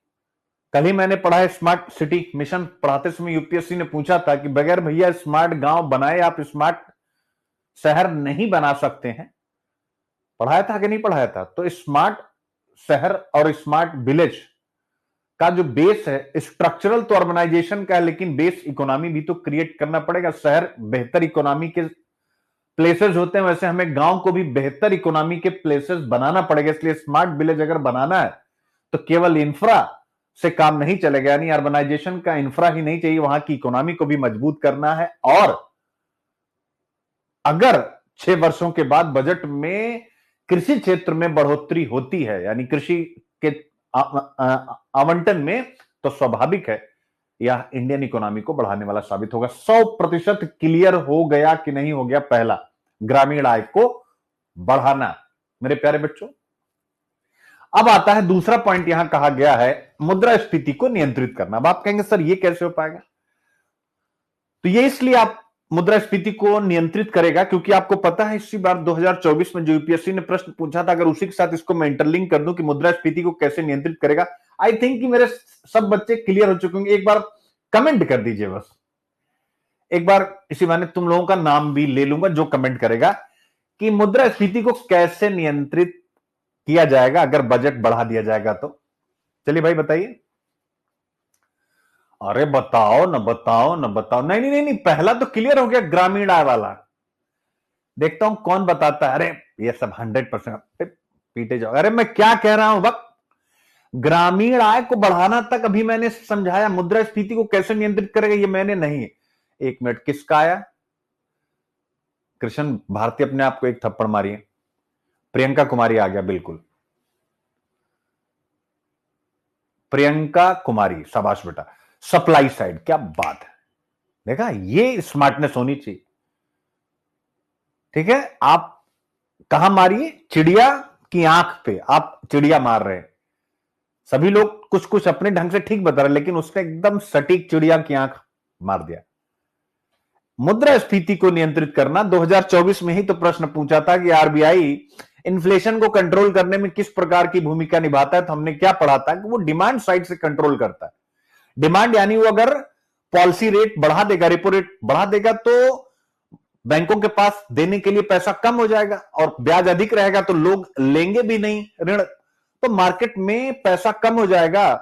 कल ही मैंने पढ़ा है स्मार्ट सिटी मिशन, पढ़ाते समय यूपीएससी ने पूछा था कि बगैर भैया स्मार्ट गांव बनाए आप स्मार्ट शहर नहीं बना सकते हैं। पढ़ाया था कि नहीं पढ़ाया था। तो स्मार्ट शहर और स्मार्ट विलेज का जो बेस है, स्ट्रक्चरल तो अर्बनाइजेशन का है, लेकिन बेस इकोनॉमी भी तो क्रिएट करना पड़ेगा। शहर बेहतर इकोनॉमी के प्लेसेस होते हैं, वैसे हमें गांव को भी बेहतर इकोनॉमी के प्लेसेस बनाना पड़ेगा। इसलिए स्मार्ट विलेज अगर बनाना है तो केवल इंफ्रा से काम नहीं चलेगा, यानी अर्बनाइजेशन का इंफ्रा ही नहीं चाहिए, वहां की इकोनॉमी को भी मजबूत करना है। और अगर 6 वर्षों के बाद बजट में कृषि क्षेत्र में बढ़ोतरी होती है, यानी कृषि के आवंटन में, तो स्वाभाविक है यह इंडियन इकोनॉमी को बढ़ाने वाला साबित होगा। 100% क्लियर हो गया कि नहीं हो गया। पहला, ग्रामीण आय को बढ़ाना। मेरे प्यारे बच्चों, अब आता है दूसरा पॉइंट, यहां कहा गया है मुद्रास्फीति को नियंत्रित करना। अब आप कहेंगे सर ये कैसे हो पाएगा, तो ये इसलिए आप मुद्रास्फीति को नियंत्रित करेगा क्योंकि आपको पता है इसी बार 2024 में जो यूपीएससी ने प्रश्न पूछा था, अगर उसी के साथ इसको मैं इंटरलिंक कर दूं कि मुद्रास्फीति को कैसे नियंत्रित करेगा, आई थिंक कि मेरे सब बच्चे क्लियर हो चुके होंगे। एक बार कमेंट कर दीजिए, बस एक बार, इसी बहाने तुम लोगों का नाम भी ले लूंगा जो कमेंट करेगा कि मुद्रास्फीति को कैसे नियंत्रित किया जाएगा अगर बजट बढ़ा दिया जाएगा तो। चलिए भाई बताइए। अरे बताओ न बताओ न बताओ। नहीं नहीं नहीं, पहला तो क्लियर हो गया, ग्रामीण आय वाला। देखता हूं कौन बताता है। अरे ये सब 100% पीटे जाओ। अरे मैं क्या कह रहा हूं वक्त, ग्रामीण आय को बढ़ाना तक अभी मैंने समझाया, मुद्रास्फीति को कैसे नियंत्रित करेगा ये मैंने नहीं। एक मिनट, किसका आया? कृष्ण भारती अपने आप को एक थप्पड़ मारिए। प्रियंका कुमारी आ गया, बिल्कुल प्रियंका कुमारी, शाबाश बेटा। सप्लाई साइड, क्या बात है, देखा, ये स्मार्टनेस होनी चाहिए। ठीक है, आप कहां मारिए, चिड़िया की आंख पे आप चिड़िया मार रहे हैं। सभी लोग कुछ कुछ अपने ढंग से ठीक बता रहे, लेकिन उसने एकदम सटीक चिड़िया की आंख मार दिया। मुद्रास्फीति को नियंत्रित करना, 2024 में ही तो प्रश्न पूछा था कि आरबीआई इन्फ्लेशन को कंट्रोल करने में किस प्रकार की भूमिका निभाता है। तो हमने क्या पढ़ा था कि वो डिमांड साइड से कंट्रोल करता है। डिमांड यानी वो अगर पॉलिसी रेट बढ़ा देगा, रेपो रेट बढ़ा देगा, तो बैंकों के पास देने के लिए पैसा कम हो जाएगा और ब्याज अधिक रहेगा, तो लोग लेंगे भी नहीं ऋण, तो मार्केट में पैसा कम हो जाएगा,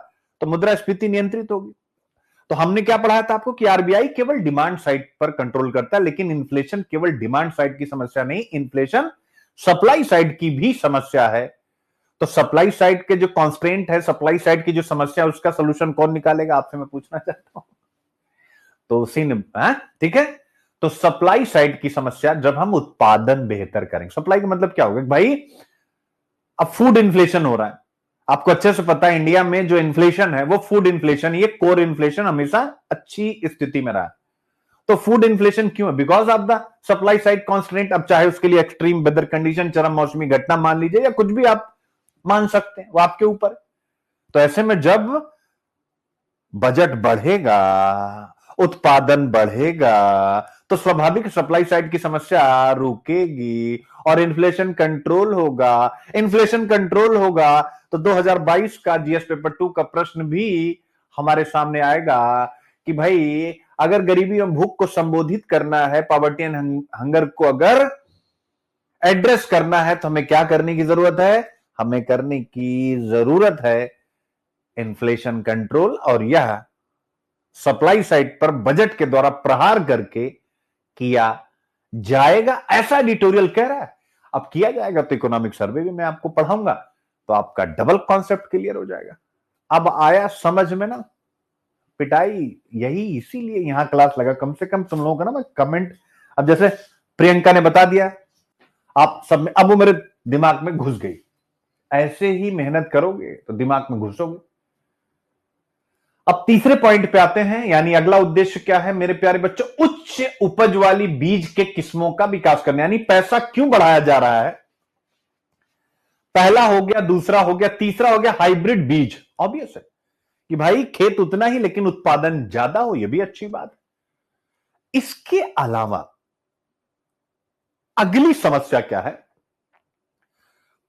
तो मुद्रास्फीति नियंत्रित होगी। तो हमने क्या पढ़ाया था आपको कि आरबीआई केवल डिमांड साइड पर कंट्रोल करता है, लेकिन इन्फ्लेशन केवल डिमांड साइड की समस्या नहीं, इन्फ्लेशन सप्लाई साइड की भी समस्या है। तो सप्लाई साइड के जो कॉन्स्ट्रेंट है, सप्लाई साइड की जो समस्या है, उसका सोल्यूशन कौन निकालेगा, आपसे मैं पूछना चाहता हूं। तो उसी ने, ठीक है, तो सप्लाई साइड की समस्या, जब हम उत्पादन बेहतर करेंगे, सप्लाई का मतलब क्या होगा भाई, अब फूड इन्फ्लेशन हो रहा है, आपको अच्छे से पता है इंडिया में जो इन्फ्लेशन है वो फूड इन्फ्लेशन, ये कोर इन्फ्लेशन हमेशा अच्छी स्थिति में रहा। तो फूड इन्फ्लेशन क्यों है, because of the supply side constraint. अब चाहे उसके लिए एक्सट्रीम वेदर कंडीशन, चरम मौसमी घटना मान लीजिए, या कुछ भी आप मान सकते हैं, वो आपके ऊपर। तो ऐसे में जब बजट बढ़ेगा, उत्पादन बढ़ेगा, तो स्वाभाविक सप्लाई साइड की समस्या रुकेगी और इन्फ्लेशन कंट्रोल होगा। इन्फ्लेशन कंट्रोल होगा तो 2022 का जीएस पेपर 2 का प्रश्न भी हमारे सामने आएगा कि भाई अगर गरीबी एवं भूख को संबोधित करना है, पॉवर्टी एंड हंगर को अगर एड्रेस करना है, तो हमें क्या करने की जरूरत है, हमें करने की जरूरत है इन्फ्लेशन कंट्रोल, और यह सप्लाई साइड पर बजट के द्वारा प्रहार करके किया जाएगा, ऐसा एडिटोरियल कह रहा है। अब किया जाएगा तो इकोनॉमिक सर्वे भी मैं आपको पढ़ाऊंगा, तो आपका डबल कॉन्सेप्ट क्लियर हो जाएगा। अब आया समझ में ना पिटाई, यही इसीलिए यहां क्लास लगा, कम से कम तुम लोगों का ना मैं कमेंट, अब जैसे प्रियंका ने बता दिया आप सब में, अब वो मेरे दिमाग में घुस गई। ऐसे ही मेहनत करोगे तो दिमाग में घुसोगे। अब तीसरे पॉइंट पे आते हैं, यानी अगला उद्देश्य क्या है मेरे प्यारे बच्चों, उच्च उपज वाली बीज के किस्मों का विकास करना। यानी पैसा क्यों बढ़ाया जा रहा है, पहला हो गया, दूसरा हो गया, तीसरा हो गया हाइब्रिड बीज। ऑब्वियस है कि भाई खेत उतना ही लेकिन उत्पादन ज्यादा हो, यह भी अच्छी बात है। इसके अलावा अगली समस्या क्या है,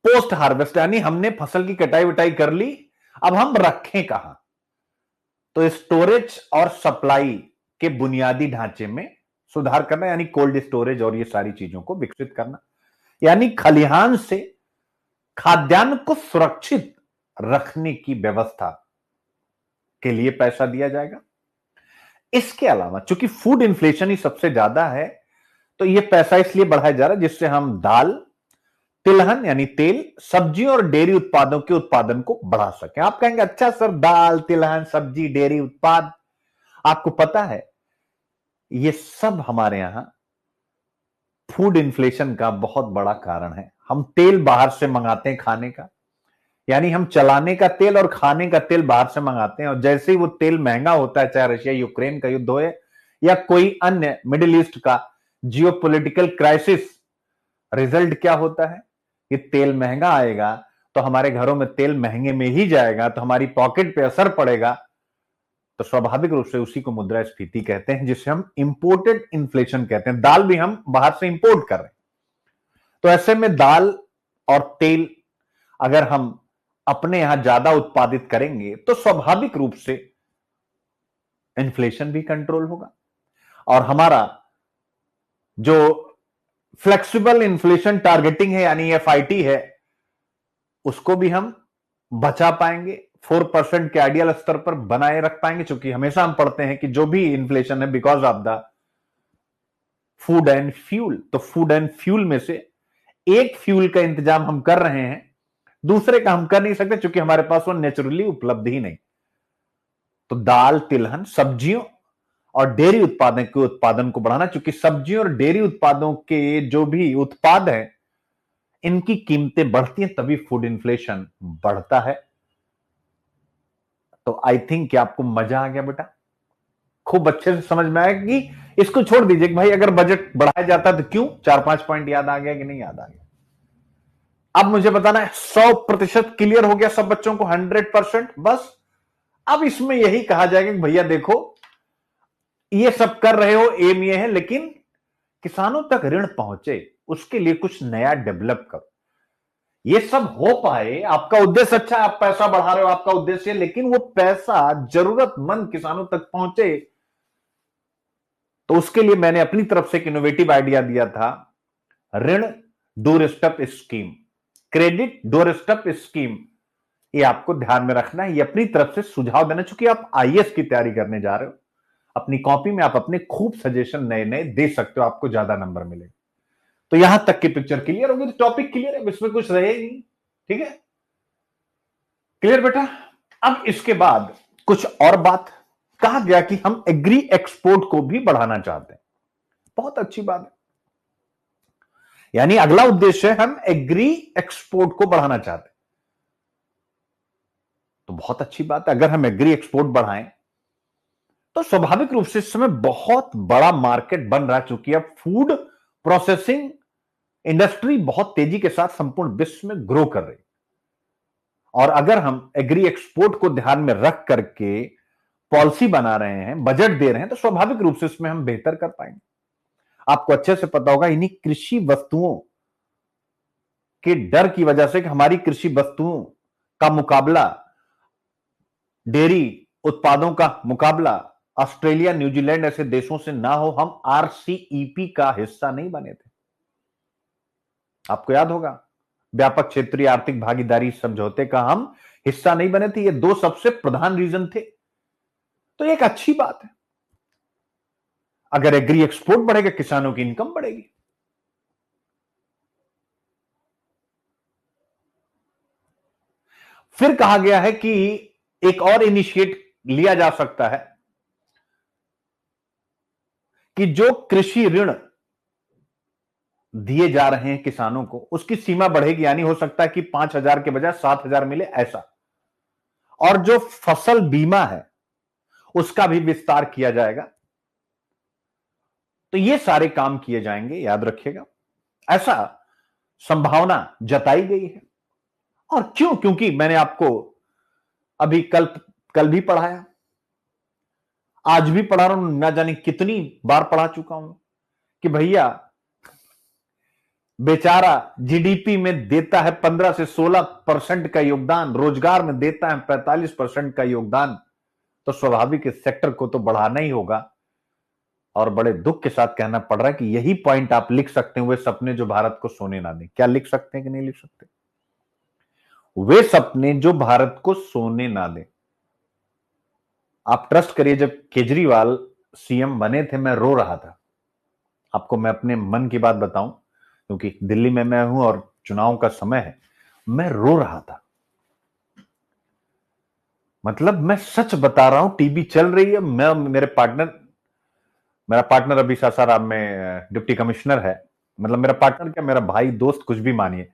पोस्ट हार्वेस्ट, यानी हमने फसल की कटाई वटाई कर ली, अब हम रखें कहां। तो स्टोरेज और सप्लाई के बुनियादी ढांचे में सुधार करना, यानी कोल्ड स्टोरेज और ये सारी चीजों को विकसित करना, यानी खलिहान से खाद्यान्न को सुरक्षित रखने की व्यवस्था के लिए पैसा दिया जाएगा। इसके अलावा चूंकि फूड इन्फ्लेशन ही सबसे ज्यादा है, तो यह पैसा इसलिए बढ़ाया जा रहा है जिससे हम दाल, तिलहन यानी तेल, सब्जियों और डेयरी उत्पादों के उत्पादन को बढ़ा सकें। आप कहेंगे अच्छा सर, दाल, तिलहन, सब्जी, डेयरी उत्पाद, आपको पता है ये सब हमारे यहां फूड इन्फ्लेशन का बहुत बड़ा कारण है। हम तेल बाहर से मंगाते हैं खाने का, यानी हम चलाने का तेल और खाने का तेल बाहर से मंगाते हैं, और जैसे ही वो तेल महंगा होता है, चाहे रशिया यूक्रेन का युद्ध हो या कोई अन्य मिडिल ईस्ट का जियोपॉलिटिकल क्राइसिस, रिजल्ट क्या होता है कि तेल महंगा आएगा तो हमारे घरों में तेल महंगे में ही जाएगा, तो हमारी पॉकेट पे असर पड़ेगा। तो स्वाभाविक रूप से उसी को मुद्रास्फीति कहते हैं, जिसे हम इंपोर्टेड इन्फ्लेशन कहते हैं। दाल भी हम बाहर से इंपोर्ट कर रहे हैं, तो ऐसे में दाल और तेल अगर हम अपने यहां ज्यादा उत्पादित करेंगे तो स्वाभाविक रूप से इन्फ्लेशन भी कंट्रोल होगा, और हमारा जो फ्लेक्सिबल इन्फ्लेशन टारगेटिंग है यानी एफआईटी है, उसको भी हम बचा पाएंगे, 4% के आइडियल स्तर पर बनाए रख पाएंगे। क्योंकि हमेशा हम पढ़ते हैं कि जो भी इन्फ्लेशन है because of the food and fuel, तो फूड एंड फ्यूल में से एक फ्यूल का इंतजाम हम कर रहे हैं, दूसरे का हम कर नहीं सकते क्योंकि हमारे पास वो नेचुरली उपलब्ध ही नहीं। तो दाल, तिलहन, सब्जियों और डेयरी उत्पादन को बढ़ाना, क्योंकि सब्जियों और डेयरी उत्पादों के जो भी उत्पाद हैं इनकी कीमतें बढ़ती हैं, तभी फूड इन्फ्लेशन बढ़ता है। तो आई थिंक कि आपको मजा आ गया बेटा, खूब अच्छे से समझ में आया कि इसको छोड़ दीजिए कि भाई अगर बजट बढ़ाया जाता तो क्यों, 4-5 पॉइंट याद आ गया कि नहीं याद आ गया। अब मुझे बताना है 100% क्लियर हो गया सब बच्चों को, 100%। बस अब इसमें यही कहा जाएगा कि भैया देखो ये सब कर रहे हो, एम ये है, लेकिन किसानों तक ऋण पहुंचे उसके लिए कुछ नया डेवलप करो। ये सब हो पाए, आपका उद्देश्य अच्छा है, आप पैसा बढ़ा रहे हो, आपका उद्देश्य है, लेकिन वो पैसा जरूरतमंद किसानों तक पहुंचे, तो उसके लिए मैंने अपनी तरफ से एक इनोवेटिव आइडिया दिया था, ऋण doorstep scheme, credit doorstep scheme. ये आपको ध्यान में रखना है, ये अपनी तरफ से सुझाव देना, चूंकि आप आईएएस की तैयारी करने जा रहे हो, अपनी कॉपी में आप अपने खूब सजेशन नए नए दे सकते हो, आपको ज्यादा नंबर मिलेगा। तो यहां तक की पिक्चर क्लियर होगी, तो टॉपिक क्लियर है, इसमें कुछ रहे नहीं, ठीक है, क्लियर बेटा। अब इसके बाद कुछ और बात, कहा गया कि हम एग्री एक्सपोर्ट को भी बढ़ाना चाहते हैं, बहुत अच्छी बात है। यानी अगला उद्देश्य है हम एग्री एक्सपोर्ट को बढ़ाना चाहते हैं, तो बहुत अच्छी बात है। अगर हम एग्री एक्सपोर्ट बढ़ाएं तो स्वाभाविक रूप से इस समय बहुत बड़ा मार्केट बन रहा है, चूंकि अब फूड प्रोसेसिंग इंडस्ट्री बहुत तेजी के साथ संपूर्ण विश्व में ग्रो कर रही, और अगर हम एग्री एक्सपोर्ट को ध्यान में रख करके पॉलिसी बना रहे हैं, बजट दे रहे हैं, तो स्वाभाविक रूप से इसमें हम बेहतर कर पाएंगे। आपको अच्छे से पता होगा इन्हीं कृषि वस्तुओं के डर की वजह से कि हमारी कृषि वस्तुओं का मुकाबला, डेयरी उत्पादों का मुकाबला ऑस्ट्रेलिया, न्यूजीलैंड ऐसे देशों से ना हो, हम आरसीईपी का हिस्सा नहीं बने थे। आपको याद होगा व्यापक क्षेत्रीय आर्थिक भागीदारी समझौते का हम हिस्सा नहीं बने थे, ये दो सबसे प्रधान रीजन थे। तो एक अच्छी बात है, अगर एग्री एक्सपोर्ट बढ़ेगा किसानों की इनकम बढ़ेगी। फिर कहा गया है कि एक और इनिशिएट लिया जा सकता है कि जो कृषि ऋण दिए जा रहे हैं किसानों को, उसकी सीमा बढ़ेगी, यानी हो सकता है कि 5,000 के बजाय 7,000 मिले, ऐसा। और जो फसल बीमा है उसका भी विस्तार किया जाएगा। तो ये सारे काम किए जाएंगे, याद रखिएगा, ऐसा संभावना जताई गई है। और क्यों? क्योंकि मैंने आपको अभी कल भी पढ़ाया, आज भी पढ़ा रहा हूं, ना जाने कितनी बार पढ़ा चुका हूं कि भैया बेचारा जीडीपी में देता है 15 से 16% का योगदान, रोजगार में देता है 45% का योगदान, तो स्वाभाविक इस सेक्टर को तो बढ़ाना ही होगा। और बड़े दुख के साथ कहना पड़ रहा है कि यही पॉइंट आप लिख सकते हैं, वे सपने जो भारत को सोने ना दें। क्या लिख सकते हैं कि नहीं लिख सकते? वे सपने जो भारत को सोने ना दें। आप ट्रस्ट करिए, जब केजरीवाल सीएम बने थे, मैं रो रहा था। आपको मैं अपने मन की बात बताऊं, क्योंकि दिल्ली में मैं हूं और चुनाव का समय है, मैं रो रहा था। मतलब मैं सच बता रहा हूं, टीबी चल रही है, मेरा पार्टनर अभी सासाराम में डिप्टी कमिश्नर है। मतलब मेरा पार्टनर क्या, मेरा भाई दोस्त, कुछ भी मानिए।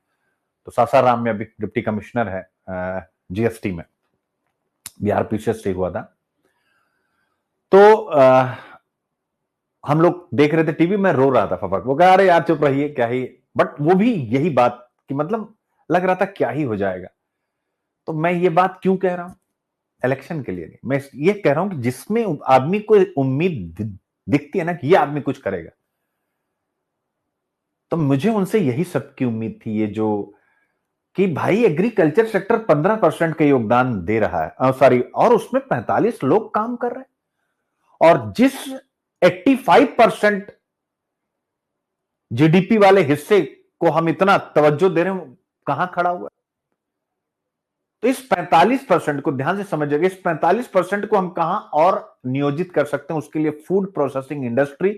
तो सासाराम में अभी डिप्टी कमिश्नर है जीएसटी में, बिहार पीसीएस से हुआ था। तो हम लोग देख रहे थे टीवी में, रो रहा था फफक। वो कह, अरे यार चुप रहिए, क्या ही। बट वो भी यही बात कि मतलब लग रहा था क्या ही हो जाएगा। तो मैं ये बात क्यों कह रहा हूं? इलेक्शन के लिए नहीं, मैं ये कह रहा हूं कि जिसमें आदमी को उम्मीद दिखती है ना कि ये आदमी कुछ करेगा, तो मुझे उनसे यही सबकी उम्मीद थी। ये जो कि भाई एग्रीकल्चर सेक्टर 15% का योगदान दे रहा है, सॉरी, और उसमें 45 लोग काम कर रहे हैं, और जिस 85% जीडीपी वाले हिस्से को हम इतना तवज्जो दे रहे हैं, कहां खड़ा हुआ है? तो इस 45% को ध्यान से समझिएगा, इस 45% को हम कहां और नियोजित कर सकते हैं? उसके लिए फूड प्रोसेसिंग इंडस्ट्री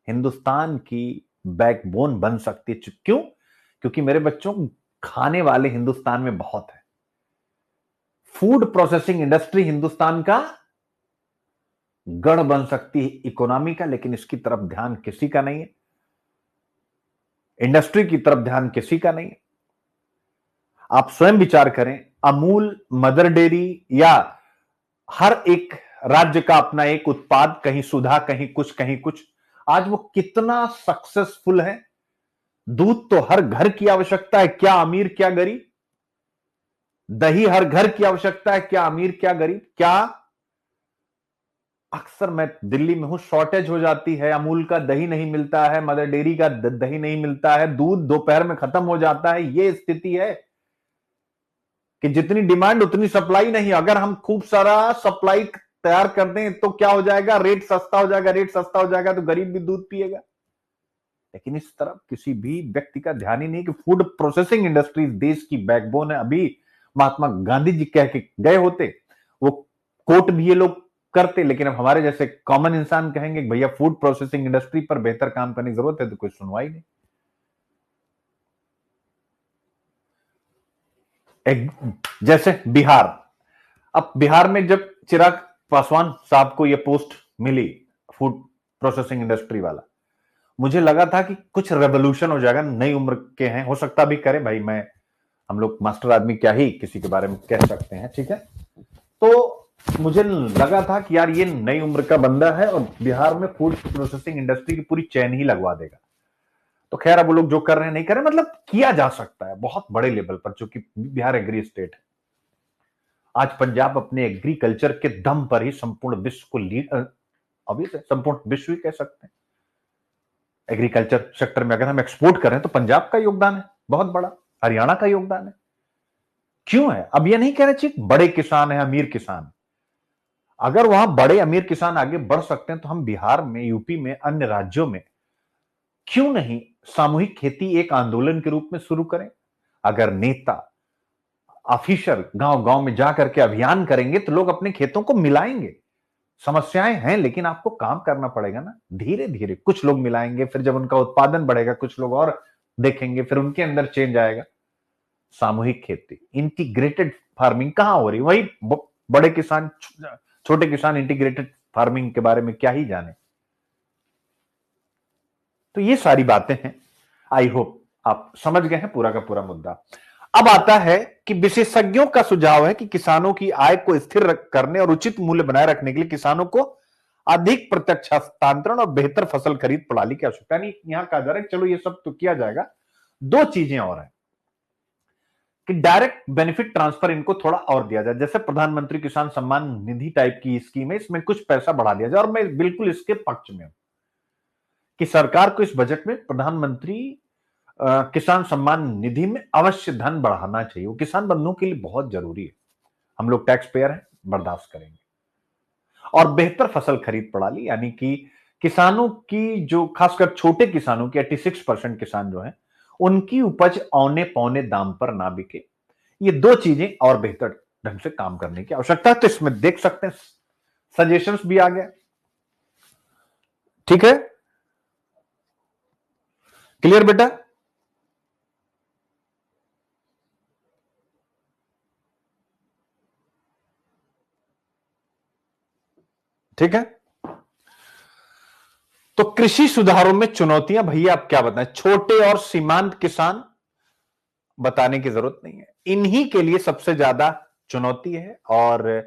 हिंदुस्तान की बैकबोन बन सकती है। क्यों? क्योंकि मेरे बच्चों, खाने वाले हिंदुस्तान में बहुत है। फूड प्रोसेसिंग इंडस्ट्री हिंदुस्तान का गढ़ बन सकती है इकोनॉमी का, लेकिन इसकी तरफ ध्यान किसी का नहीं है। इंडस्ट्री की तरफ ध्यान किसी का नहीं है। आप स्वयं विचार करें, अमूल, मदर डेयरी, या हर एक राज्य का अपना एक उत्पाद, कहीं सुधा, कहीं कुछ, कहीं कुछ, आज वो कितना सक्सेसफुल है। दूध तो हर घर की आवश्यकता है, क्या अमीर क्या गरीब। दही हर घर की आवश्यकता है, क्या अमीर क्या गरीब। क्या अक्सर मैं दिल्ली में हूं, शॉर्टेज हो जाती है, अमूल का दही नहीं मिलता है, मदर डेयरी का दही नहीं मिलता है, दूध दोपहर में खत्म हो जाता है। यह स्थिति है कि जितनी डिमांड उतनी सप्लाई नहीं। अगर हम खूब सारा सप्लाई तैयार कर दें तो क्या हो जाएगा? रेट सस्ता हो जाएगा। रेट सस्ता हो जाएगा तो गरीब भी दूध पिएगा। लेकिन इस तरफ किसी भी व्यक्ति का ध्यान ही नहीं कि फूड प्रोसेसिंग इंडस्ट्रीज देश की बैकबोन है। अभी महात्मा गांधी जी कह के गए होते, वो कोट भी ये लोग करते, लेकिन अब हमारे जैसे कॉमन इंसान कहेंगे कि भैया फूड प्रोसेसिंग इंडस्ट्री पर बेहतर काम करने की जरूरत है, तो कोई सुनवाई नहीं। जैसे बिहार, अब बिहार में जब चिराग पासवान साहब को यह पोस्ट मिली, फूड प्रोसेसिंग इंडस्ट्री वाला, मुझे लगा था कि कुछ रेवोल्यूशन हो जाएगा। नई उम्र के हैं, हो सकता भी करे भाई, हम लोग मास्टर आदमी क्या ही किसी के बारे में कह सकते हैं, ठीक है। तो मुझे लगा था कि यार ये नई उम्र का बंदा है और बिहार में फूड प्रोसेसिंग इंडस्ट्री की पूरी चैन ही लगवा देगा। तो खैर, अब वो लोग जो कर रहे हैं नहीं कर रहे, मतलब किया जा सकता है बहुत बड़े लेवल पर, चूंकि बिहार एग्री स्टेट है। आज पंजाब अपने एग्रीकल्चर के दम पर ही संपूर्ण विश्व को लीड, अभी से संपूर्ण विश्व ही कह सकते हैं। एग्रीकल्चर सेक्टर में अगर हम एक्सपोर्ट करें तो पंजाब का योगदान है बहुत बड़ा, हरियाणा का योगदान है। क्यों है? अब ये नहीं कहना चाहिए बड़े किसान है, अमीर किसान। अगर वहां बड़े अमीर किसान आगे बढ़ सकते हैं, तो हम बिहार में, यूपी में, अन्य राज्यों में क्यों नहीं सामूहिक खेती एक आंदोलन के रूप में शुरू करें? अगर नेता, ऑफिसर गांव गांव में जाकर के अभियान करेंगे तो लोग अपने खेतों को मिलाएंगे। समस्याएं हैं, लेकिन आपको काम करना पड़ेगा ना। धीरे धीरे कुछ लोग मिलाएंगे, फिर जब उनका उत्पादन बढ़ेगा कुछ लोग और देखेंगे, फिर उनके अंदर चेंज आएगा। सामूहिक खेती, इंटीग्रेटेड फार्मिंग कहां हो रही, वही बड़े किसान, छोटे किसान इंटीग्रेटेड फार्मिंग के बारे में क्या ही जाने। तो ये सारी बातें हैं, आई होप आप समझ गए हैं पूरा का पूरा मुद्दा। अब आता है कि विशेषज्ञों का सुझाव है कि किसानों की आय को स्थिर करने और उचित मूल्य बनाए रखने के लिए किसानों को अधिक प्रत्यक्ष हस्तांतरण और बेहतर फसल खरीद प्रणाली की आवश्यकता है। यहां कहा जा रहा है चलो ये सब तो किया जाएगा, दो चीजें और है कि डायरेक्ट बेनिफिट ट्रांसफर इनको थोड़ा और दिया जाए, जैसे प्रधानमंत्री किसान सम्मान निधि टाइप की स्कीम है, इसमें कुछ पैसा बढ़ा दिया जाए। और मैं बिल्कुल इसके पक्ष में हूं कि सरकार को इस बजट में प्रधानमंत्री किसान सम्मान निधि में अवश्य धन बढ़ाना चाहिए, वो किसान बंधुओं के लिए बहुत जरूरी है। हम लोग टैक्स पेयर हैं, बर्दाश्त करेंगे। और बेहतर फसल खरीद प्रणाली, यानी कि किसानों की जो खासकर छोटे किसानों की 86% किसान जो है उनकी उपज औने पौने दाम पर ना बिके, ये दो चीजें और बेहतर ढंग से काम करने की आवश्यकता है। तो इसमें देख सकते हैं सजेशंस भी आ गया, ठीक है, क्लियर बेटा? ठीक है, तो कृषि सुधारों में चुनौतियां भैया आप क्या बताएं, छोटे और सीमांत किसान बताने की जरूरत नहीं है, इन्हीं के लिए सबसे ज्यादा चुनौती है। और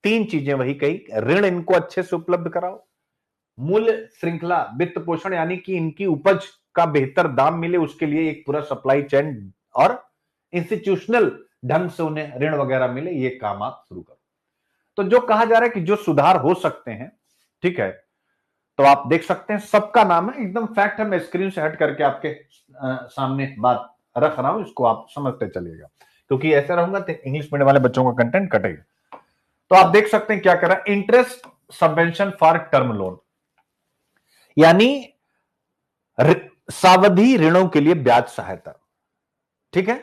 तीन चीजें वही कही, ऋण इनको अच्छे से उपलब्ध कराओ, मूल्य श्रृंखला वित्त पोषण यानी कि इनकी उपज का बेहतर दाम मिले, उसके लिए एक पूरा सप्लाई चेन और इंस्टीट्यूशनल ढंग से उन्हें ऋण वगैरह मिले, ये काम आप शुरू करो। तो जो कहा जा रहा है कि जो सुधार हो सकते हैं, ठीक है, तो आप देख सकते हैं, सबका नाम है, एकदम फैक्ट है, मैं स्क्रीन से हट करके आपके सामने बात रख रहा हूं, इसको आप समझते चलिएगा, क्योंकि ऐसा रहूंगा तो इंग्लिश मीडियम वाले बच्चों का कंटेंट कटेगा। तो आप देख सकते हैं क्या कर रहा है, interest subvention for term loan, यानी सावधि ऋणों के लिए ब्याज सहायता, ठीक है,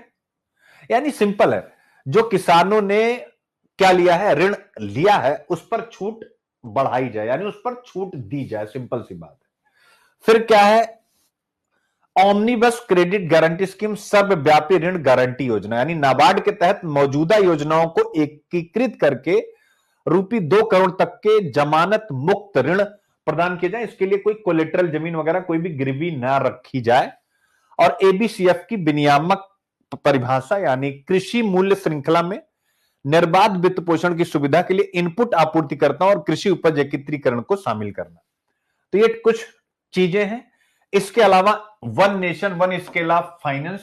यानी सिंपल है, जो किसानों ने क्या लिया है, ऋण लिया है, उस पर छूट बढ़ाई जाए, यानी उस पर छूट दी जाए, सिंपल सी बात है। फिर क्या है, ऑमनीबस क्रेडिट गारंटी स्कीम, सर्वव्यापी ऋण गारंटी योजना, यानी नाबार्ड के तहत मौजूदा योजनाओं को एकीकृत करके ₹2 करोड़ तक के जमानत मुक्त ऋण प्रदान किए जाए। इसके लिए कोई कोलेटरल जमीन वगैरह कोई भी गिरवी ना रखी जाए। और एबीसीएफ की विनियामक परिभाषा, यानी कृषि मूल्य श्रृंखला में निर्बाध वित्त पोषण की सुविधा के लिए इनपुट आपूर्तिकर्ताओं और कृषि उपज एकत्रीकरण को शामिल करना। तो ये कुछ चीजें हैं। इसके अलावा one nation one scale of finance,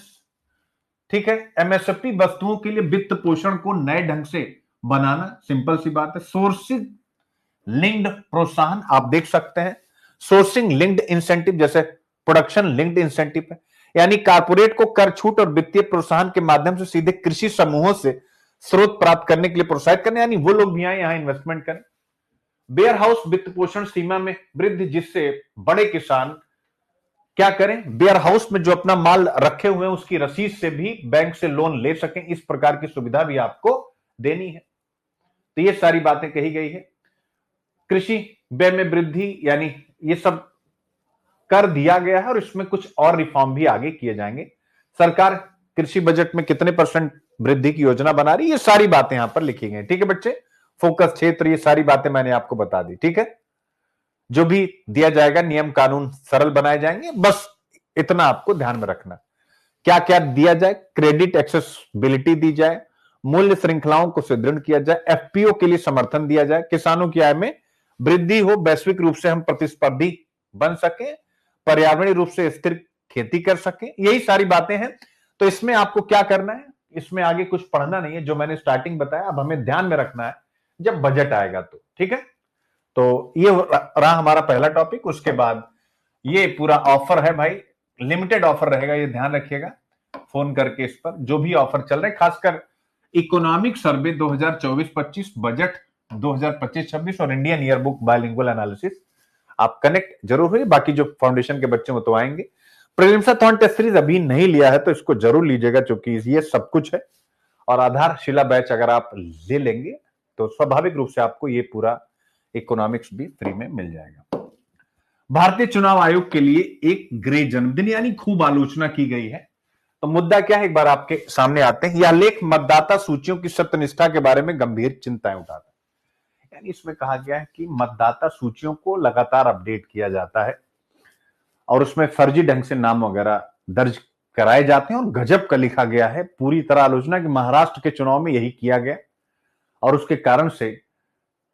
ठीक है, एमएसपी वस्तुओं के लिए वित्त पोषण को नए ढंग से बनाना, सिंपल सी बात है। सोर्सिंग लिंक्ड प्रोत्साहन, आप देख सकते हैं, सोर्सिंग लिंक्ड इंसेंटिव जैसे प्रोडक्शन लिंक्ड इंसेंटिव है, यानी कारपोरेट को कर छूट और वित्तीय प्रोत्साहन के माध्यम से सीधे कृषि समूहों से स्रोत प्राप्त करने के लिए प्रोत्साहित करने, यानी वो लोग भी आए यहां इन्वेस्टमेंट करें। वेयर हाउस वित्त पोषण सीमा में वृद्धि, जिससे बड़े किसान क्या करें, वेयर हाउस में जो अपना माल रखे हुए हैं उसकी रसीद से भी बैंक से लोन ले सकें, इस प्रकार की सुविधा भी आपको देनी है। तो ये सारी बातें कही गई है। कृषि व्यय में वृद्धि, यानी ये सब कर दिया गया है और इसमें कुछ और रिफॉर्म भी आगे किए जाएंगे। सरकार कृषि बजट में कितने % वृद्धि की योजना बना रही है, ये सारी बातें यहां पर लिखी गई, ठीक है बच्चे, फोकस क्षेत्र, ये सारी बातें मैंने आपको बता दी, ठीक है। जो भी दिया जाएगा नियम कानून सरल बनाए जाएंगे, बस इतना आपको ध्यान में रखना। क्या क्या दिया जाए, क्रेडिट एक्सेसिबिलिटी दी जाए, मूल्य श्रृंखलाओं को सुदृढ़ किया जाए, एफपीओ के लिए समर्थन दिया जाए, किसानों की आय में वृद्धि हो, वैश्विक रूप से हम प्रतिस्पर्धी बन सके, पर्यावरणीय रूप से स्थिर खेती कर सके, यही सारी बातें हैं। तो इसमें आपको क्या करना है, इसमें आगे कुछ पढ़ना नहीं है, जो मैंने स्टार्टिंग बताया, अब हमें ध्यान में रखना है जब बजट आएगा तो, ठीक है। तो ये रहा हमारा पहला टॉपिक। उसके बाद ये पूरा ऑफर है भाई, लिमिटेड ऑफर रहेगा, ये ध्यान रखिएगा, फोन करके इस पर जो भी ऑफर चल रहे, खासकर इकोनॉमिक सर्वे 2024-25, बजट 2025-26 और इंडियन ईयरबुक बाइलिंगुअल एनालिसिस, आप कनेक्ट जरूर हुए। बाकी जो फाउंडेशन के बच्चे वो तो आएंगे। प्रीलिम्साथॉन टेस्ट सीरीज अभी नहीं लिया है तो इसको जरूर लीजिएगा, क्योंकि ये सब कुछ है। और आधारशिला बैच अगर आप ले लेंगे तो स्वाभाविक रूप से आपको ये पूरा इकोनॉमिक्स भी फ्री में मिल जाएगा। भारतीय चुनाव आयोग के लिए एक ग्रे जन्मदिन, यानी खूब आलोचना की गई है। तो मुद्दा क्या है, एक बार आपके सामने आते हैं। यह लेख मतदाता सूचियों की सत्यनिष्ठा के बारे में गंभीर चिंताएं उठाता है। यानी इसमें कहा गया है कि मतदाता सूचियों को लगातार अपडेट किया जाता है और उसमें फर्जी ढंग से नाम वगैरह दर्ज कराए जाते हैं। और गजब का लिखा गया है, पूरी तरह आलोचना, कि महाराष्ट्र के चुनाव में यही किया गया और उसके कारण से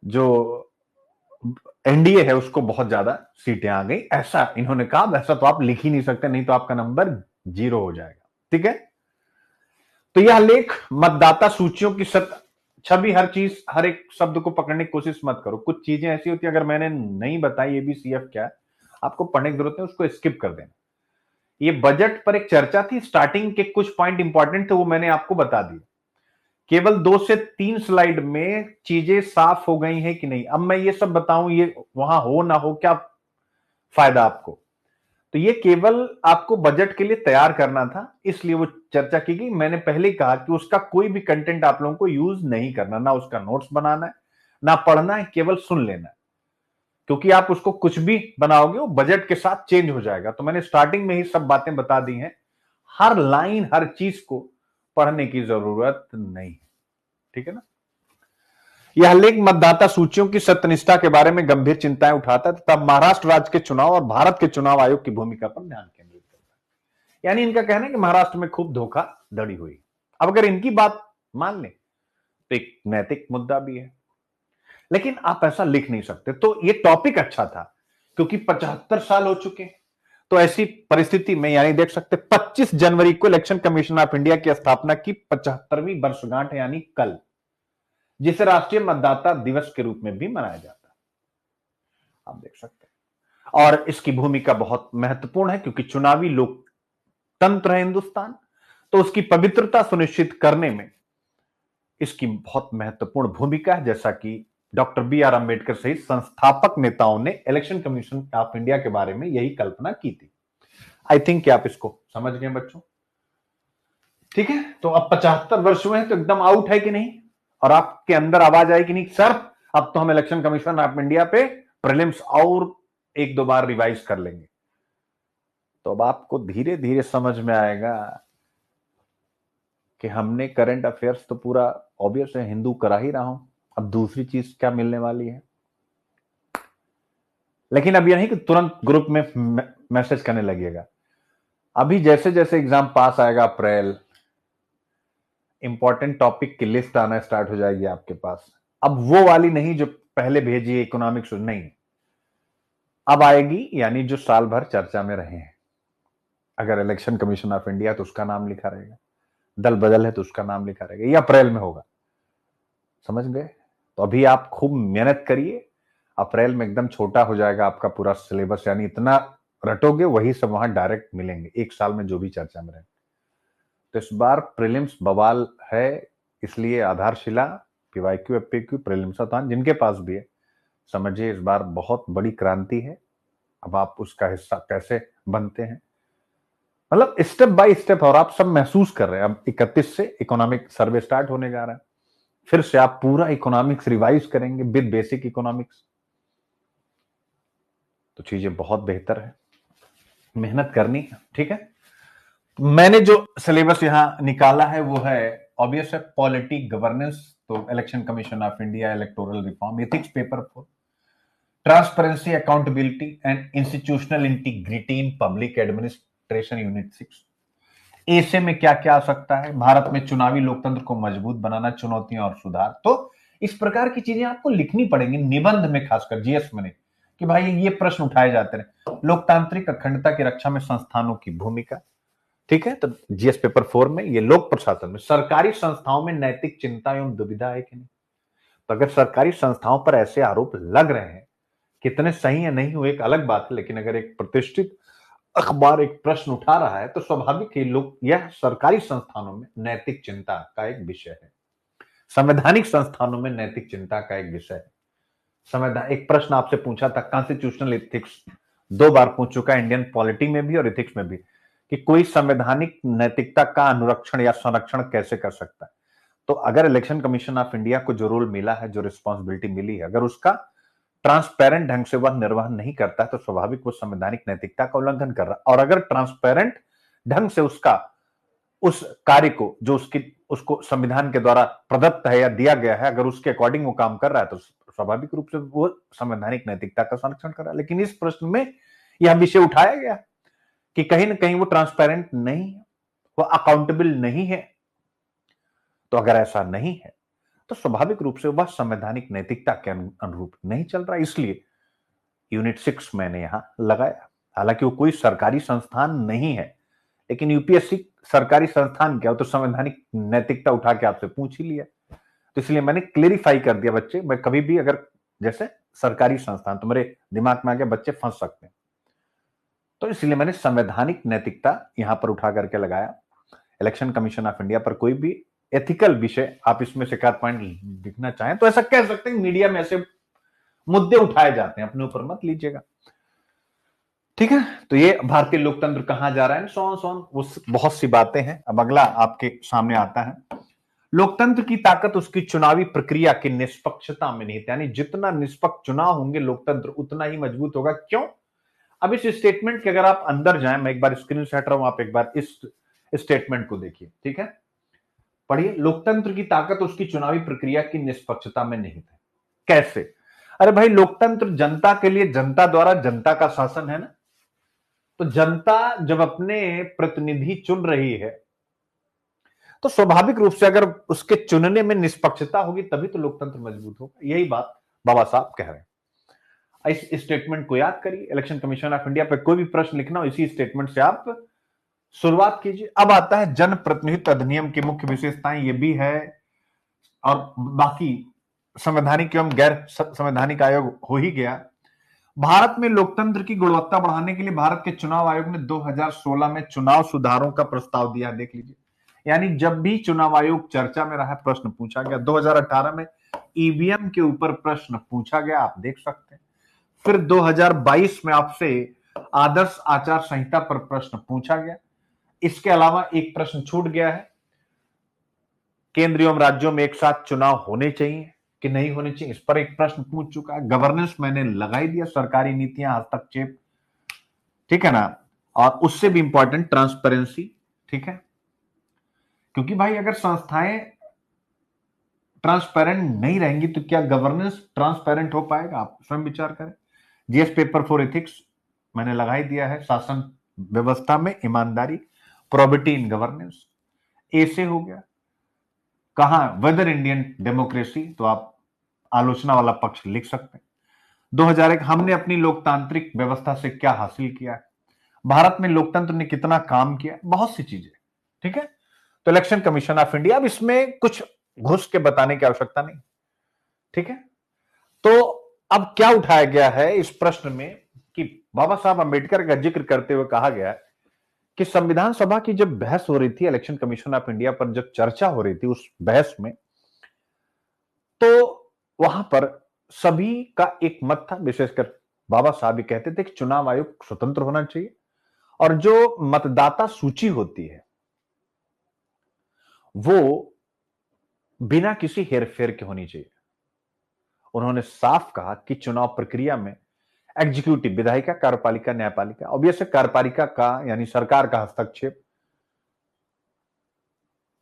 जो एनडीए है उसको बहुत ज्यादा सीटें आ गई, ऐसा इन्होंने कहा। वैसा तो आप लिख ही नहीं सकते, नहीं तो आपका नंबर 0 हो जाएगा। ठीक है, तो यह लेख मतदाता सूचियों की छवि, हर चीज, हर एक शब्द को पकड़ने की कोशिश मत करो। कुछ चीजें ऐसी होती है, अगर मैंने नहीं बताई एबीसीएफ क्या है, आपको पढ़ने की जरूरत है, उसको स्किप कर देना। ये बजट पर एक चर्चा थी, स्टार्टिंग के कुछ पॉइंट इंपॉर्टेंट थे, वो मैंने आपको बता दिए। केवल 2 से 3 स्लाइड में चीजें साफ हो गई हैं कि नहीं। अब मैं ये सब बताऊं, ये वहां हो ना हो, क्या फायदा आपको। तो ये केवल आपको बजट के लिए तैयार करना था, इसलिए वो चर्चा की गई। मैंने पहले ही कहा कि उसका कोई भी कंटेंट आप लोगों को यूज नहीं करना, ना उसका नोट्स बनाना है, ना पढ़ना है, केवल सुन लेना है। क्योंकि आप उसको कुछ भी बनाओगे वो बजट के साथ चेंज हो जाएगा। तो मैंने स्टार्टिंग में ही सब बातें बता दी हैं, हर लाइन, हर चीज को पढ़ने की जरूरत नहीं है। ठीक है ना। यह लेख मतदाता सूचियों की सत्यनिष्ठा के बारे में गंभीर चिंताएं उठाता है तथा महाराष्ट्र राज्य के चुनाव और भारत के चुनाव आयोग की भूमिका पर ध्यान केंद्रित करता है। यानी इनका कहना है कि महाराष्ट्र में खूब धोखाधड़ी हुई। अब अगर इनकी बात मान लें तो एक नैतिक मुद्दा भी है, लेकिन आप ऐसा लिख नहीं सकते। तो ये टॉपिक अच्छा था, क्योंकि 75 साल हो चुके हैं। तो ऐसी परिस्थिति में, यानी देख सकते 25 जनवरी को इलेक्शन कमीशन ऑफ इंडिया की स्थापना की 75वीं वर्षगांठ है, यानी कल, जिसे राष्ट्रीय मतदाता दिवस के रूप में भी मनाया जाता है। आप देख सकते हैं, और इसकी भूमिका बहुत महत्वपूर्ण है, क्योंकि चुनावी लोकतंत्र है हिंदुस्तान, तो उसकी पवित्रता सुनिश्चित करने में इसकी बहुत महत्वपूर्ण भूमिका है। जैसा कि डॉक्टर बी आर अंबेडकर सहित संस्थापक नेताओं ने इलेक्शन कमीशन ऑफ इंडिया के बारे में यही कल्पना की थी। आई थिंक कि आप इसको समझ गए बच्चों। ठीक है, तो अब 75 वर्ष हुए हैं, तो एकदम आउट है कि नहीं, और आपके अंदर आवाज आई कि नहीं, सर अब तो हम इलेक्शन कमीशन ऑफ इंडिया पे प्रीलिम्स और 1-2 बार रिवाइज कर लेंगे। तो अब आपको धीरे धीरे समझ में आएगा कि हमने करंट अफेयर्स तो पूरा ऑब्वियस है हिंदू करा ही रहा हूं, अब दूसरी चीज क्या मिलने वाली है। लेकिन अब यह नहीं कि तुरंत ग्रुप में मैसेज करने लगिएगा। अभी जैसे जैसे एग्जाम पास आएगा, अप्रैल, इंपॉर्टेंट टॉपिक की लिस्ट आना स्टार्ट हो जाएगी आपके पास। अब वो वाली नहीं जो पहले भेजी इकोनॉमिक्स, नहीं, अब आएगी, यानी जो साल भर चर्चा में रहे हैं। अगर इलेक्शन कमीशन ऑफ इंडिया तो उसका नाम लिखा रहेगा, दल बदल है तो उसका नाम लिखा रहेगा, ये अप्रैल में होगा। समझ गए। तो अभी आप खूब मेहनत करिए, अप्रैल में एकदम छोटा हो जाएगा आपका पूरा सिलेबस, यानी इतना रटोगे वही सब वहां डायरेक्ट मिलेंगे, एक साल में जो भी चर्चा में रहे। तो इस बार प्रीलिम्स बवाल है, इसलिए आधारशिला, पीवाईक्यू, एफपीक्यू, प्रीलिम्स, जिनके पास भी है, समझिए इस बार बहुत बड़ी क्रांति है। अब आप उसका हिस्सा कैसे बनते हैं, मतलब स्टेप बाय स्टेप, और आप सब महसूस कर रहे हैं। अब 31 से इकोनॉमिक सर्वे स्टार्ट होने जा रहा है, फिर से आप पूरा इकोनॉमिक्स रिवाइज करेंगे विद बेसिक इकोनॉमिक्स। तो चीजें बहुत बेहतर है, मेहनत करनी है। ठीक है, मैंने जो सिलेबस यहां निकाला है वो है ऑब्वियस है, पॉलिटी, गवर्नेंस, तो election commission of India, electoral reform, ethics paper 4, transparency, accountability and institutional integrity in public administration, unit 6। ऐसे में क्या क्या आ सकता है, भारत में चुनावी लोकतंत्र को मजबूत बनाना, चुनौतियां और सुधार। तो इस प्रकार की चीजें आपको लिखनी पड़ेंगी निबंध में, खासकर जीएस में नहीं, कि भाई ये प्रश्न उठाए जाते रहे। लोकतांत्रिक अखंडता की रक्षा में संस्थानों की भूमिका। ठीक है, तो जीएस पेपर 4 में ये लोक प्रशासन में सरकारी संस्थाओं में नैतिक चिंता एवं दुविधा है कि नहीं। तो अगर सरकारी संस्थाओं पर ऐसे आरोप लग रहे हैं, कितने सही है नहीं हुए एक अलग बात है, लेकिन अगर एक प्रतिष्ठित अखबार एक प्रश्न उठा रहा है तो स्वाभाविक है लोग, यह सरकारी संस्थानों में नैतिक चिंता का एक विषय है, संवैधानिक संस्थानों में नैतिक चिंता का एक विषय है। संवैधान, एक प्रश्न आपसे पूछा था, कॉन्स्टिट्यूशनल एथिक्स 2 बार पूछ चुका है, इंडियन पॉलिटी में भी और एथिक्स में भी, कि कोई संवैधानिक नैतिकता का अनुरक्षण या संरक्षण कैसे कर सकता है। तो अगर इलेक्शन कमीशन ऑफ इंडिया को जो रोल मिला है, जो रिस्पॉन्सिबिलिटी मिली है, अगर उसका ट्रांसपेरेंट ढंग से वह निर्वहन नहीं करता है, तो स्वाभाविक वो संवैधानिक नैतिकता का उल्लंघन कर रहा है। और अगर ट्रांसपेरेंट ढंग से उसका उस कार्य को जो उसको संविधान के द्वारा प्रदत्त है या दिया गया है, अगर उसके अकॉर्डिंग वो काम कर रहा है तो स्वाभाविक रूप से वो संवैधानिक नैतिकता का संरक्षण कर रहा है। लेकिन इस प्रश्न में यह विषय उठाया गया कि कहीं ना कहीं वो ट्रांसपेरेंट नहीं है, वो अकाउंटेबल नहीं है। तो अगर ऐसा नहीं है तो स्वाभाविक रूप से वह संवैधानिक नैतिकता के अनुरूप नहीं चल रहा। इसलिए यूनिट 6 मैंने यहां लगाया। हालांकि वो कोई सरकारी संस्थान नहीं है, लेकिन यूपीएससी सरकारी संस्थान क्या हो, तो संवैधानिक नैतिकता उठा के आपसे पूछ ही लिया, तो इसलिए मैंने क्लेरिफाई कर दिया। बच्चे, मैं कभी भी अगर जैसे सरकारी संस्थान, तो मेरे दिमाग में आके बच्चे फंस सकते हैं, तो इसलिए मैंने संवैधानिक नैतिकता यहां पर उठा करके लगाया। इलेक्शन कमीशन ऑफ इंडिया पर कोई भी एथिकल विषय आप इसमें से पॉइंट लिखना चाहें तो ऐसा कह सकते हैं, मीडिया में ऐसे मुद्दे उठाए जाते हैं, अपने ऊपर मत लीजिएगा, ठीक है। तो ये भारतीय लोकतंत्र कहां जा रहा है, सोन उस बहुत सी बातें हैं। अब अगला आपके सामने आता है, लोकतंत्र की ताकत उसकी चुनावी प्रक्रिया की निष्पक्षता में नहीं, यानी जितना निष्पक्ष चुनाव होंगे लोकतंत्र उतना ही मजबूत होगा। क्यों? अब इस स्टेटमेंट के अगर आप अंदर जाएं, मैं एक बार स्क्रीन से हट रहा हूं, आप एक बार इस स्टेटमेंट को देखिए, ठीक है, पढ़िए। लोकतंत्र की ताकत उसकी चुनावी प्रक्रिया की निष्पक्षता में नहीं है। कैसे? अरे भाई, लोकतंत्र जनता के लिए, जनता द्वारा जनता का शासन है ना, तो जनता जब अपने प्रतिनिधि चुन रही है तो स्वाभाविक रूप से अगर उसके चुनने में निष्पक्षता होगी तभी तो लोकतंत्र मजबूत होगा। यही बात बाबा साहब कह रहे हैं। इस स्टेटमेंट को याद करिए। इलेक्शन कमीशन ऑफ इंडिया पर कोई भी प्रश्न लिखना हो, इसी स्टेटमेंट से आप शुरुआत कीजिए। अब आता है जनप्रतिनिधित्व अधिनियम की मुख्य विशेषताएं, ये भी है, और बाकी संवैधानिक एवं गैर संवैधानिक आयोग हो ही गया। भारत में लोकतंत्र की गुणवत्ता बढ़ाने के लिए भारत के चुनाव आयोग ने 2016 में चुनाव सुधारों का प्रस्ताव दिया। देख लीजिए, यानी जब भी चुनाव आयोग चर्चा में रहा, प्रश्न पूछा गया। 2018 में ईवीएम के ऊपर प्रश्न पूछा गया, आप देख सकते हैं। फिर 2022 में आपसे आदर्श आचार संहिता पर प्रश्न पूछा गया। इसके अलावा एक प्रश्न छूट गया है, केंद्र एवं राज्यों में एक साथ चुनाव होने चाहिए कि नहीं होने चाहिए, इस पर एक प्रश्न पूछ चुका है। गवर्नेंस मैंने लगा ही दिया, सरकारी नीतियां, हस्तक्षेप, ठीक है ना, और उससे भी इंपॉर्टेंट ट्रांसपेरेंसी, ठीक है। क्योंकि भाई अगर संस्थाएं ट्रांसपेरेंट नहीं रहेंगी तो क्या गवर्नेंस ट्रांसपेरेंट हो पाएगा? आप स्वयं विचार करें। जीएस पेपर फॉर एथिक्स मैंने लगा ही दिया है, शासन व्यवस्था में ईमानदारी, प्रोबिटी इन गवर्नेंस, ए से हो गया। कहां वेदर इंडियन डेमोक्रेसी, तो आप आलोचना वाला पक्ष लिख सकते हैं। 2001 हमने अपनी लोकतांत्रिक व्यवस्था से क्या हासिल किया है, भारत में लोकतंत्र ने कितना काम किया, बहुत सी चीजें, ठीक है। तो इलेक्शन कमीशन ऑफ इंडिया, अब इसमें कुछ घुस के बताने की आवश्यकता नहीं, ठीक है। तो अब क्या उठाया गया है इस प्रश्न में कि बाबा साहब अंबेडकर का जिक्र करते हुए कहा गया कि संविधान सभा की जब बहस हो रही थी, इलेक्शन कमीशन ऑफ इंडिया पर जब चर्चा हो रही थी, उस बहस में तो वहां पर सभी का एक मत था, विशेषकर बाबा साहब भी कहते थे कि चुनाव आयोग स्वतंत्र होना चाहिए और जो मतदाता सूची होती है वो बिना किसी हेरफेर के होनी चाहिए। उन्होंने साफ कहा कि चुनाव प्रक्रिया में एग्जीक्यूटिव, विधायिका, कार्यपालिका, न्यायपालिका, ऑब्वियसली कार्यपालिका का यानी सरकार का हस्तक्षेप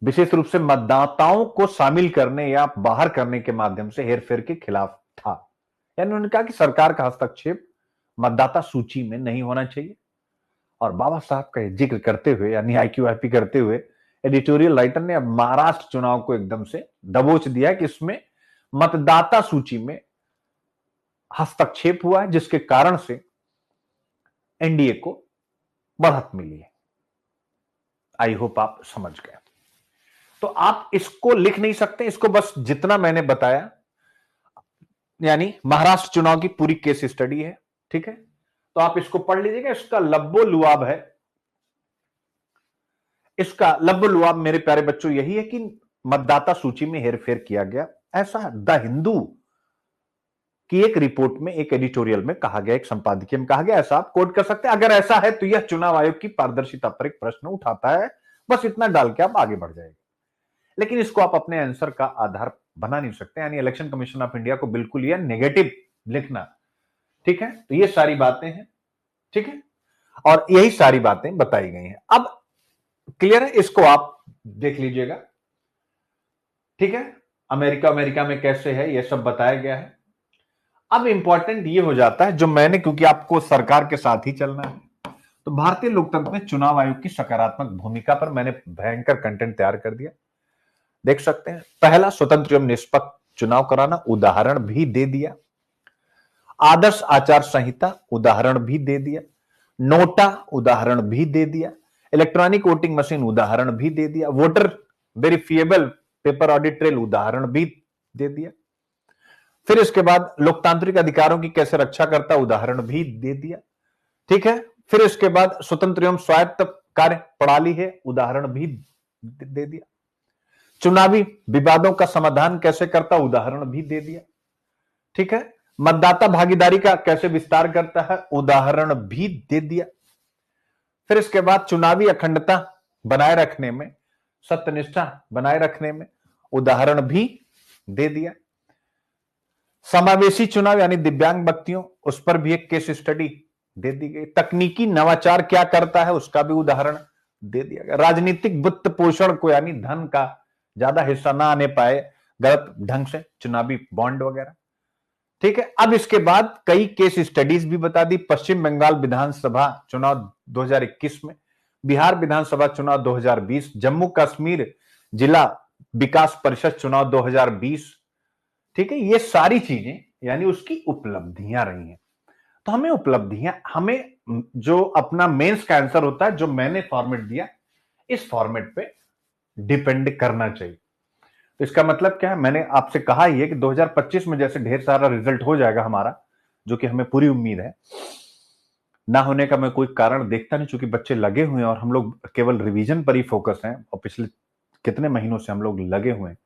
विशेष रूप से मतदाताओं को शामिल करने या बाहर करने के माध्यम से हेरफेर के खिलाफ था। यानी उन्होंने कहा कि सरकार का हस्तक्षेप मतदाता सूची में नहीं होना चाहिए। और बाबा साहब का जिक्र करते हुए यानी आईक्यूआईपी करते हुए एडिटोरियल राइटर ने अब महाराष्ट्र चुनाव को एकदम से दबोच दिया कि इसमें मतदाता सूची में हस्तक्षेप हुआ है, जिसके कारण से एनडीए को बढ़त मिली है। आई होप आप समझ गए। तो आप इसको लिख नहीं सकते, इसको बस जितना मैंने बताया, यानी महाराष्ट्र चुनाव की पूरी केस स्टडी है, ठीक है। तो आप इसको पढ़ लीजिएगा। इसका लब्बो लुआब है, इसका लब्बो लुआब मेरे प्यारे बच्चों यही है कि मतदाता सूची में हेरफेर किया गया। ऐसा द हिंदू की एक रिपोर्ट में, एक एडिटोरियल में कहा गया, एक संपादकीय में कहा गया। ऐसा आप कोट कर सकते हैं। अगर ऐसा है तो यह चुनाव आयोग की पारदर्शिता पर एक प्रश्न उठाता है। बस इतना डाल के आप आगे बढ़ जाएंगे, लेकिन इसको आप अपने आंसर का आधार बना नहीं सकते। यानी इलेक्शन कमीशन ऑफ इंडिया को बिल्कुल यह नेगेटिव लिखना, ठीक है। तो ये सारी बातें हैं, ठीक है, और यही सारी बातें बताई गई हैं। अब क्लियर है? इसको आप देख लीजिएगा। ठीक है, अमेरिका में कैसे है यह सब बताया गया है। अब इंपॉर्टेंट ये हो जाता है जो मैंने, क्योंकि आपको सरकार के साथ ही चलना है, तो भारतीय लोकतंत्र में चुनाव आयोग की सकारात्मक भूमिका पर मैंने भयंकर कंटेंट तैयार कर दिया, देख सकते हैं। पहला, स्वतंत्र एवं निष्पक्ष चुनाव कराना, उदाहरण भी दे दिया। आदर्श आचार संहिता, उदाहरण भी दे दिया। नोटा, उदाहरण भी दे दिया। इलेक्ट्रॉनिक वोटिंग मशीन, उदाहरण भी दे दिया। Voter verifiable paper audit trail, उदाहरण भी दे दिया। फिर इसके बाद लोकतांत्रिक अधिकारों की कैसे रक्षा करता, उदाहरण भी दे दिया। ठीक है, फिर इसके बाद स्वतंत्र एवं स्वायत्त कार्य प्रणाली है, उदाहरण भी दे दिया। चुनावी विवादों का समाधान कैसे करता, उदाहरण भी दे दिया। ठीक है, मतदाता भागीदारी का कैसे विस्तार करता है, उदाहरण भी दे दिया। फिर इसके बाद चुनावी अखंडता बनाए रखने में, सत्यनिष्ठा बनाए रखने में, उदाहरण भी दे दिया। समावेशी चुनाव यानी दिव्यांग व्यक्तियों, उस पर भी एक केस स्टडी दे दी गई। तकनीकी नवाचार क्या करता है, उसका भी उदाहरण दे दिया गया। राजनीतिक वित्त पोषण को, यानी धन का ज्यादा हिस्सा ना आने पाए गलत ढंग से, चुनावी बॉन्ड वगैरह। ठीक है, अब इसके बाद कई केस स्टडीज भी बता दी। पश्चिम बंगाल विधानसभा चुनाव 2021 में, बिहार विधानसभा चुनाव 2020, जम्मू कश्मीर जिला विकास परिषद चुनाव 2020। ठीक है, ये सारी चीजें यानी उसकी उपलब्धियां रही हैं। तो हमें जो अपना मेंस का आंसर होता है, जो मैंने फॉर्मेट दिया, इस फॉर्मेट पे डिपेंड करना चाहिए। तो इसका मतलब क्या है, मैंने आपसे कहा ही है कि 2025 में जैसे ढेर सारा रिजल्ट हो जाएगा हमारा, जो कि हमें पूरी उम्मीद है। ना होने का मैं कोई कारण देखता नहीं, चूंकि बच्चे लगे हुए हैं और हम लोग केवल रिवीजन पर ही फोकस हैं, और पिछले कितने महीनों से हम लोग लगे हुए हैं।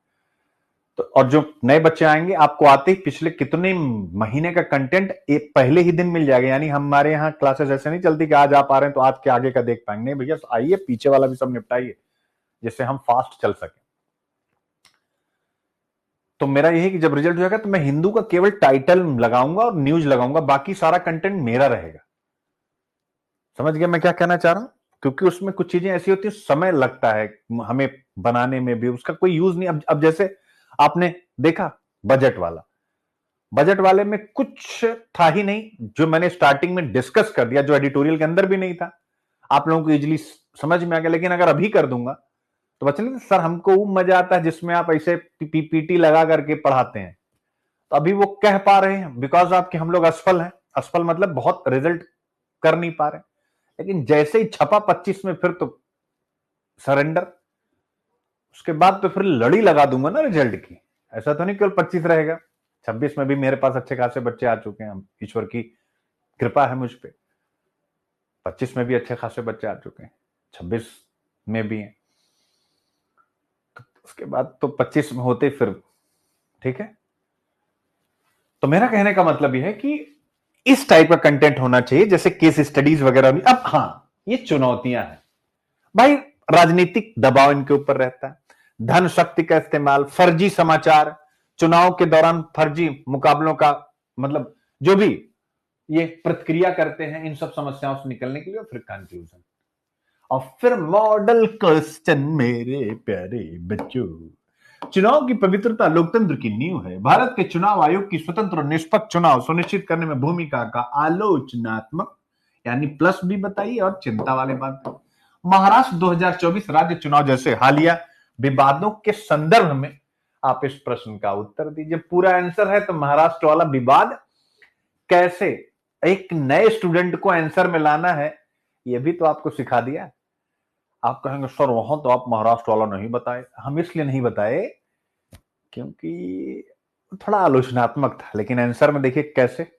तो और जो नए बच्चे आएंगे, आपको आते ही पिछले कितने महीने का कंटेंट एक पहले ही दिन मिल जाएगा। यानी हमारे यहाँ क्लासेस ऐसे नहीं चलती कि आज आप आ रहे हैं तो आज के आगे का देख पाएंगे। नहीं भैया, आइए पीछे वाला भी सब निपटाइए, जिससे हम फास्ट चल सके। तो मेरा यही कि जब रिजल्ट हो जाएगा तो मैं हिंदू का केवल टाइटल लगाऊंगा और न्यूज लगाऊंगा, बाकी सारा कंटेंट मेरा रहेगा। समझ गया मैं क्या कहना चाह रहा हूं? क्योंकि उसमें कुछ चीजें ऐसी होती है, समय लगता है हमें बनाने में भी, उसका कोई यूज नहीं। अब जैसे आपने देखा बजट वाले में कुछ था ही नहीं, जो मैंने स्टार्टिंग में डिस्कस कर दिया, जो एडिटोरियल के अंदर भी नहीं था, आप लोगों को इजिली समझ में आ गया। लेकिन अगर अभी कर दूंगा तो बच्चे नहीं, सर हमको वो मजा आता है जिसमें आप ऐसे पीपीटी लगा करके पढ़ाते हैं। तो अभी वो कह पा रहे हैं बिकॉज आपके हम लोग असफल हैं। असफल मतलब बहुत रिजल्ट कर नहीं पा रहे। लेकिन जैसे ही छपा 25 में, फिर तो सरेंडर। उसके बाद तो फिर लड़ी लगा दूंगा ना रिजल्ट की। ऐसा तो नहीं केवल 25 रहेगा, 26 में भी मेरे पास अच्छे खासे बच्चे आ चुके हैं, ईश्वर की कृपा है मुझ पे। 25 में भी अच्छे खासे बच्चे आ चुके हैं, 26 में भी हैं। तो उसके बाद तो 25 में होते फिर ठीक है। तो मेरा कहने का मतलब यह है कि इस टाइप का कंटेंट होना चाहिए, जैसे केस स्टडीज वगैरह भी। अब हाँ, ये चुनौतियां हैं भाई, राजनीतिक दबाव इनके ऊपर रहता है, धन शक्ति का इस्तेमाल, फर्जी समाचार, चुनाव के दौरान फर्जी मुकाबलों का, मतलब जो भी ये प्रतिक्रिया करते हैं, इन सब समस्याओं से निकलने के लिए, और फिर कंक्लूजन, और फिर मॉडल क्वेश्चन। मेरे प्यारे बच्चों, चुनाव की पवित्रता लोकतंत्र की नींव है। भारत के चुनाव आयोग की स्वतंत्र और निष्पक्ष चुनाव सुनिश्चित करने में भूमिका का आलोचनात्मक यानी प्लस भी बताइए, और चिंता वाले बात। महाराष्ट्र 2024 राज्य चुनाव जैसे हालिया विवादों के संदर्भ में आप इस प्रश्न का उत्तर दीजिए। पूरा आंसर है तो महाराष्ट्र वाला विवाद कैसे एक नए स्टूडेंट को आंसर में लाना है, यह भी तो आपको सिखा दिया। आप कहेंगे सर वहां तो आप महाराष्ट्र वाला नहीं बताए। हम इसलिए नहीं बताए क्योंकि थोड़ा आलोचनात्मक था, लेकिन आंसर में देखिए कैसे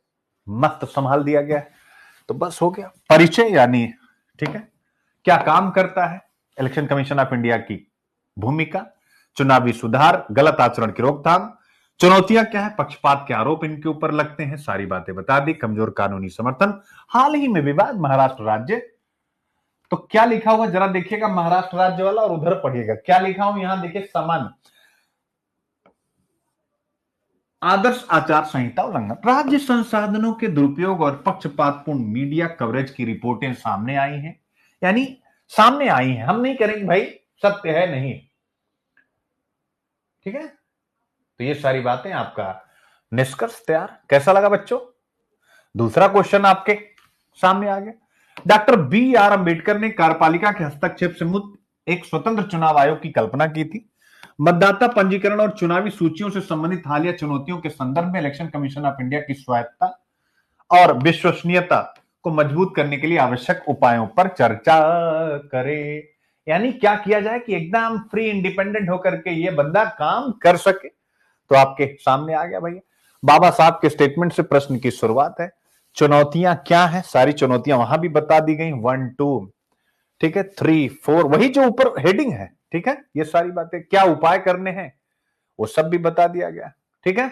मस्त संभाल दिया गया। तो बस हो गया परिचय, यानी ठीक है क्या काम करता है इलेक्शन कमीशन ऑफ इंडिया की भूमिका, चुनावी सुधार, गलत आचरण की रोकथाम, चुनौतियां क्या है, पक्षपात के आरोप इनके ऊपर लगते हैं, सारी बातें बता दी, कमजोर कानूनी समर्थन, हाल ही में विवाद महाराष्ट्र राज्य। तो क्या लिखा हुआ जरा देखिएगा महाराष्ट्र राज्य वाला, और उधर पढ़िएगा क्या लिखा हूं। यहां देखिए समान आदर्श आचार संहिता उल्लंघन, राज्य संसाधनों के दुरुपयोग और पक्षपातपूर्ण मीडिया कवरेज की रिपोर्टें सामने आई हैं। यानी सामने आई हैं, हम नहीं करेंगे भाई सत्य है नहीं, ठीक है। तो ये सारी बातें, आपका निष्कर्ष तैयार। कैसा लगा बच्चों? दूसरा क्वेश्चन आपके सामने आ गया। डॉक्टर बी आर अंबेडकर ने कार्यपालिका के हस्तक्षेप से मुक्त एक स्वतंत्र चुनाव आयोग की कल्पना की थी। मतदाता पंजीकरण और चुनावी सूचियों से संबंधित हालिया चुनौतियों के संदर्भ में इलेक्शन कमीशन ऑफ इंडिया की स्वायत्तता और विश्वसनीयता को मजबूत करने के लिए आवश्यक उपायों पर चर्चा करें। यानी क्या किया जाए कि एकदम फ्री इंडिपेंडेंट होकर के ये बंदा काम कर सके। तो आपके सामने आ गया भैया बाबा साहब के स्टेटमेंट से प्रश्न की शुरुआत है। चुनौतियां क्या है, सारी चुनौतियां वहां भी बता दी गई, 1 2, ठीक है, 3 4, वही जो ऊपर हेडिंग है, ठीक है। ये सारी बातें क्या उपाय करने हैं वो सब भी बता दिया गया, ठीक है।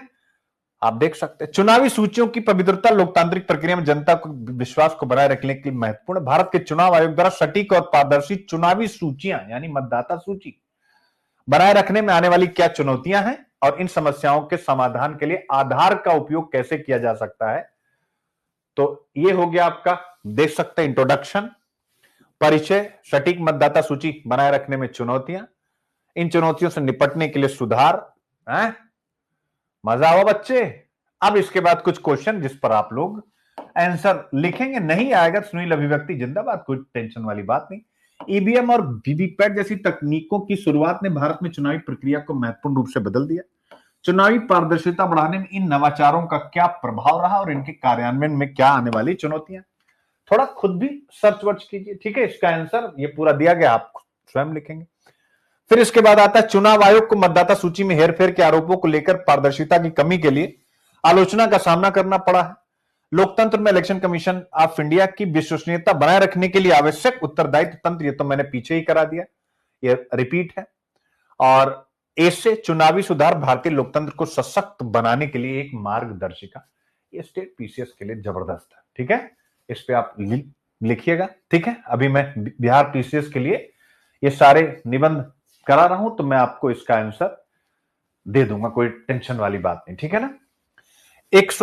आप देख सकते हैं चुनावी सूचियों की पवित्रता लोकतांत्रिक प्रक्रिया में जनता को विश्वास को बनाए रखने के लिए महत्वपूर्ण। भारत के चुनाव आयोग द्वारा सटीक और पारदर्शी चुनावी सूचियां यानी मतदाता सूची बनाए रखने में आने वाली क्या चुनौतियां हैं और इन समस्याओं के समाधान के लिए आधार का उपयोग कैसे किया जा सकता है। तो ये हो गया आपका, देख सकते हैं, इंट्रोडक्शन, परिचय, सटीक मतदाता सूची बनाए रखने में चुनौतियां, इन चुनौतियों से निपटने के लिए सुधार। मजा आवा बच्चे। अब इसके बाद कुछ क्वेश्चन जिस पर आप लोग आंसर लिखेंगे। नहीं आएगा सुनील अभिव्यक्ति जिंदाबाद, कोई टेंशन वाली बात नहीं। ईवीएम और वीवीपैट जैसी तकनीकों की शुरुआत ने भारत में चुनावी प्रक्रिया को महत्वपूर्ण रूप से बदल दिया। चुनावी पारदर्शिता बढ़ाने में इन नवाचारों का क्या प्रभाव रहा और इनके कार्यान्वयन में क्या आने वाली चुनौतियां। थोड़ा खुद भी सर्च वर्च कीजिए, ठीक है। इसका आंसर ये पूरा दिया गया, आप स्वयं लिखेंगे। फिर इसके बाद आता है चुनाव आयोग को मतदाता सूची में हेरफेर के आरोपों को लेकर पारदर्शिता की कमी के लिए आलोचना का सामना करना पड़ा है। लोकतंत्र में इलेक्शन कमीशन ऑफ इंडिया की विश्वसनीयता बनाए रखने के लिए आवश्यक उत्तरदायित्व तंत्र, ये तो मैंने पीछे ही करा दिया, ये रिपीट है। और ऐसे चुनावी सुधार भारतीय लोकतंत्र को सशक्त बनाने के लिए एक मार्गदर्शिका। ये स्टेट पीसीएस के लिए जबरदस्त है, ठीक है। इस पे आप लिखिएगा, ठीक है। अभी मैं बिहार पीसीएस के लिए ये सारे निबंध करा रहा हूं, तो मैं आपको इसका आंसर दे दूंगा, कोई टेंशन वाली बात नहीं, ठीक है ना।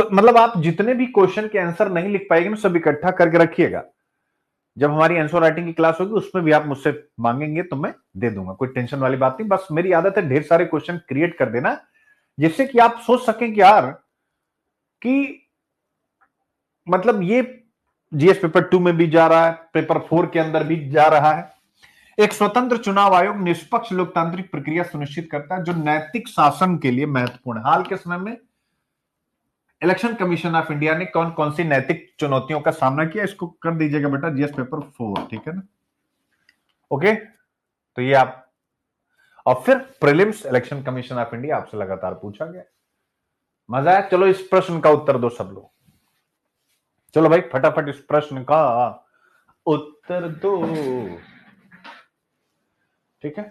मतलब आप जितने भी क्वेश्चन के आंसर नहीं लिख पाएंगे ना, सब इकट्ठा करके रखिएगा। जब हमारी आंसर राइटिंग की क्लास होगी उसमें भी आप मुझसे मांगेंगे तो मैं दे दूंगा, कोई टेंशन वाली बात नहीं। बस मेरी आदत है ढेर सारे क्वेश्चन क्रिएट कर देना, जिससे कि आप सोच सकें कि यार कि मतलब ये जीएस पेपर 2 में भी जा रहा है, पेपर 4 के अंदर भी जा रहा है। एक स्वतंत्र चुनाव आयोग निष्पक्ष लोकतांत्रिक प्रक्रिया सुनिश्चित करता है जो नैतिक शासन के लिए महत्वपूर्ण है। हाल के समय में इलेक्शन कमीशन ऑफ इंडिया ने कौन कौन सी नैतिक चुनौतियों का सामना किया, इसको कर दीजिएगा बेटा जीएस पेपर 4, ठीक है ना। ओके, तो ये आप, और फिर prelims election commission of India आपसे लगातार पूछा गया। मजा आया? चलो इस प्रश्न का उत्तर दो सब लोग। चलो भाई फटाफट इस प्रश्न का उत्तर दो, ठीक है।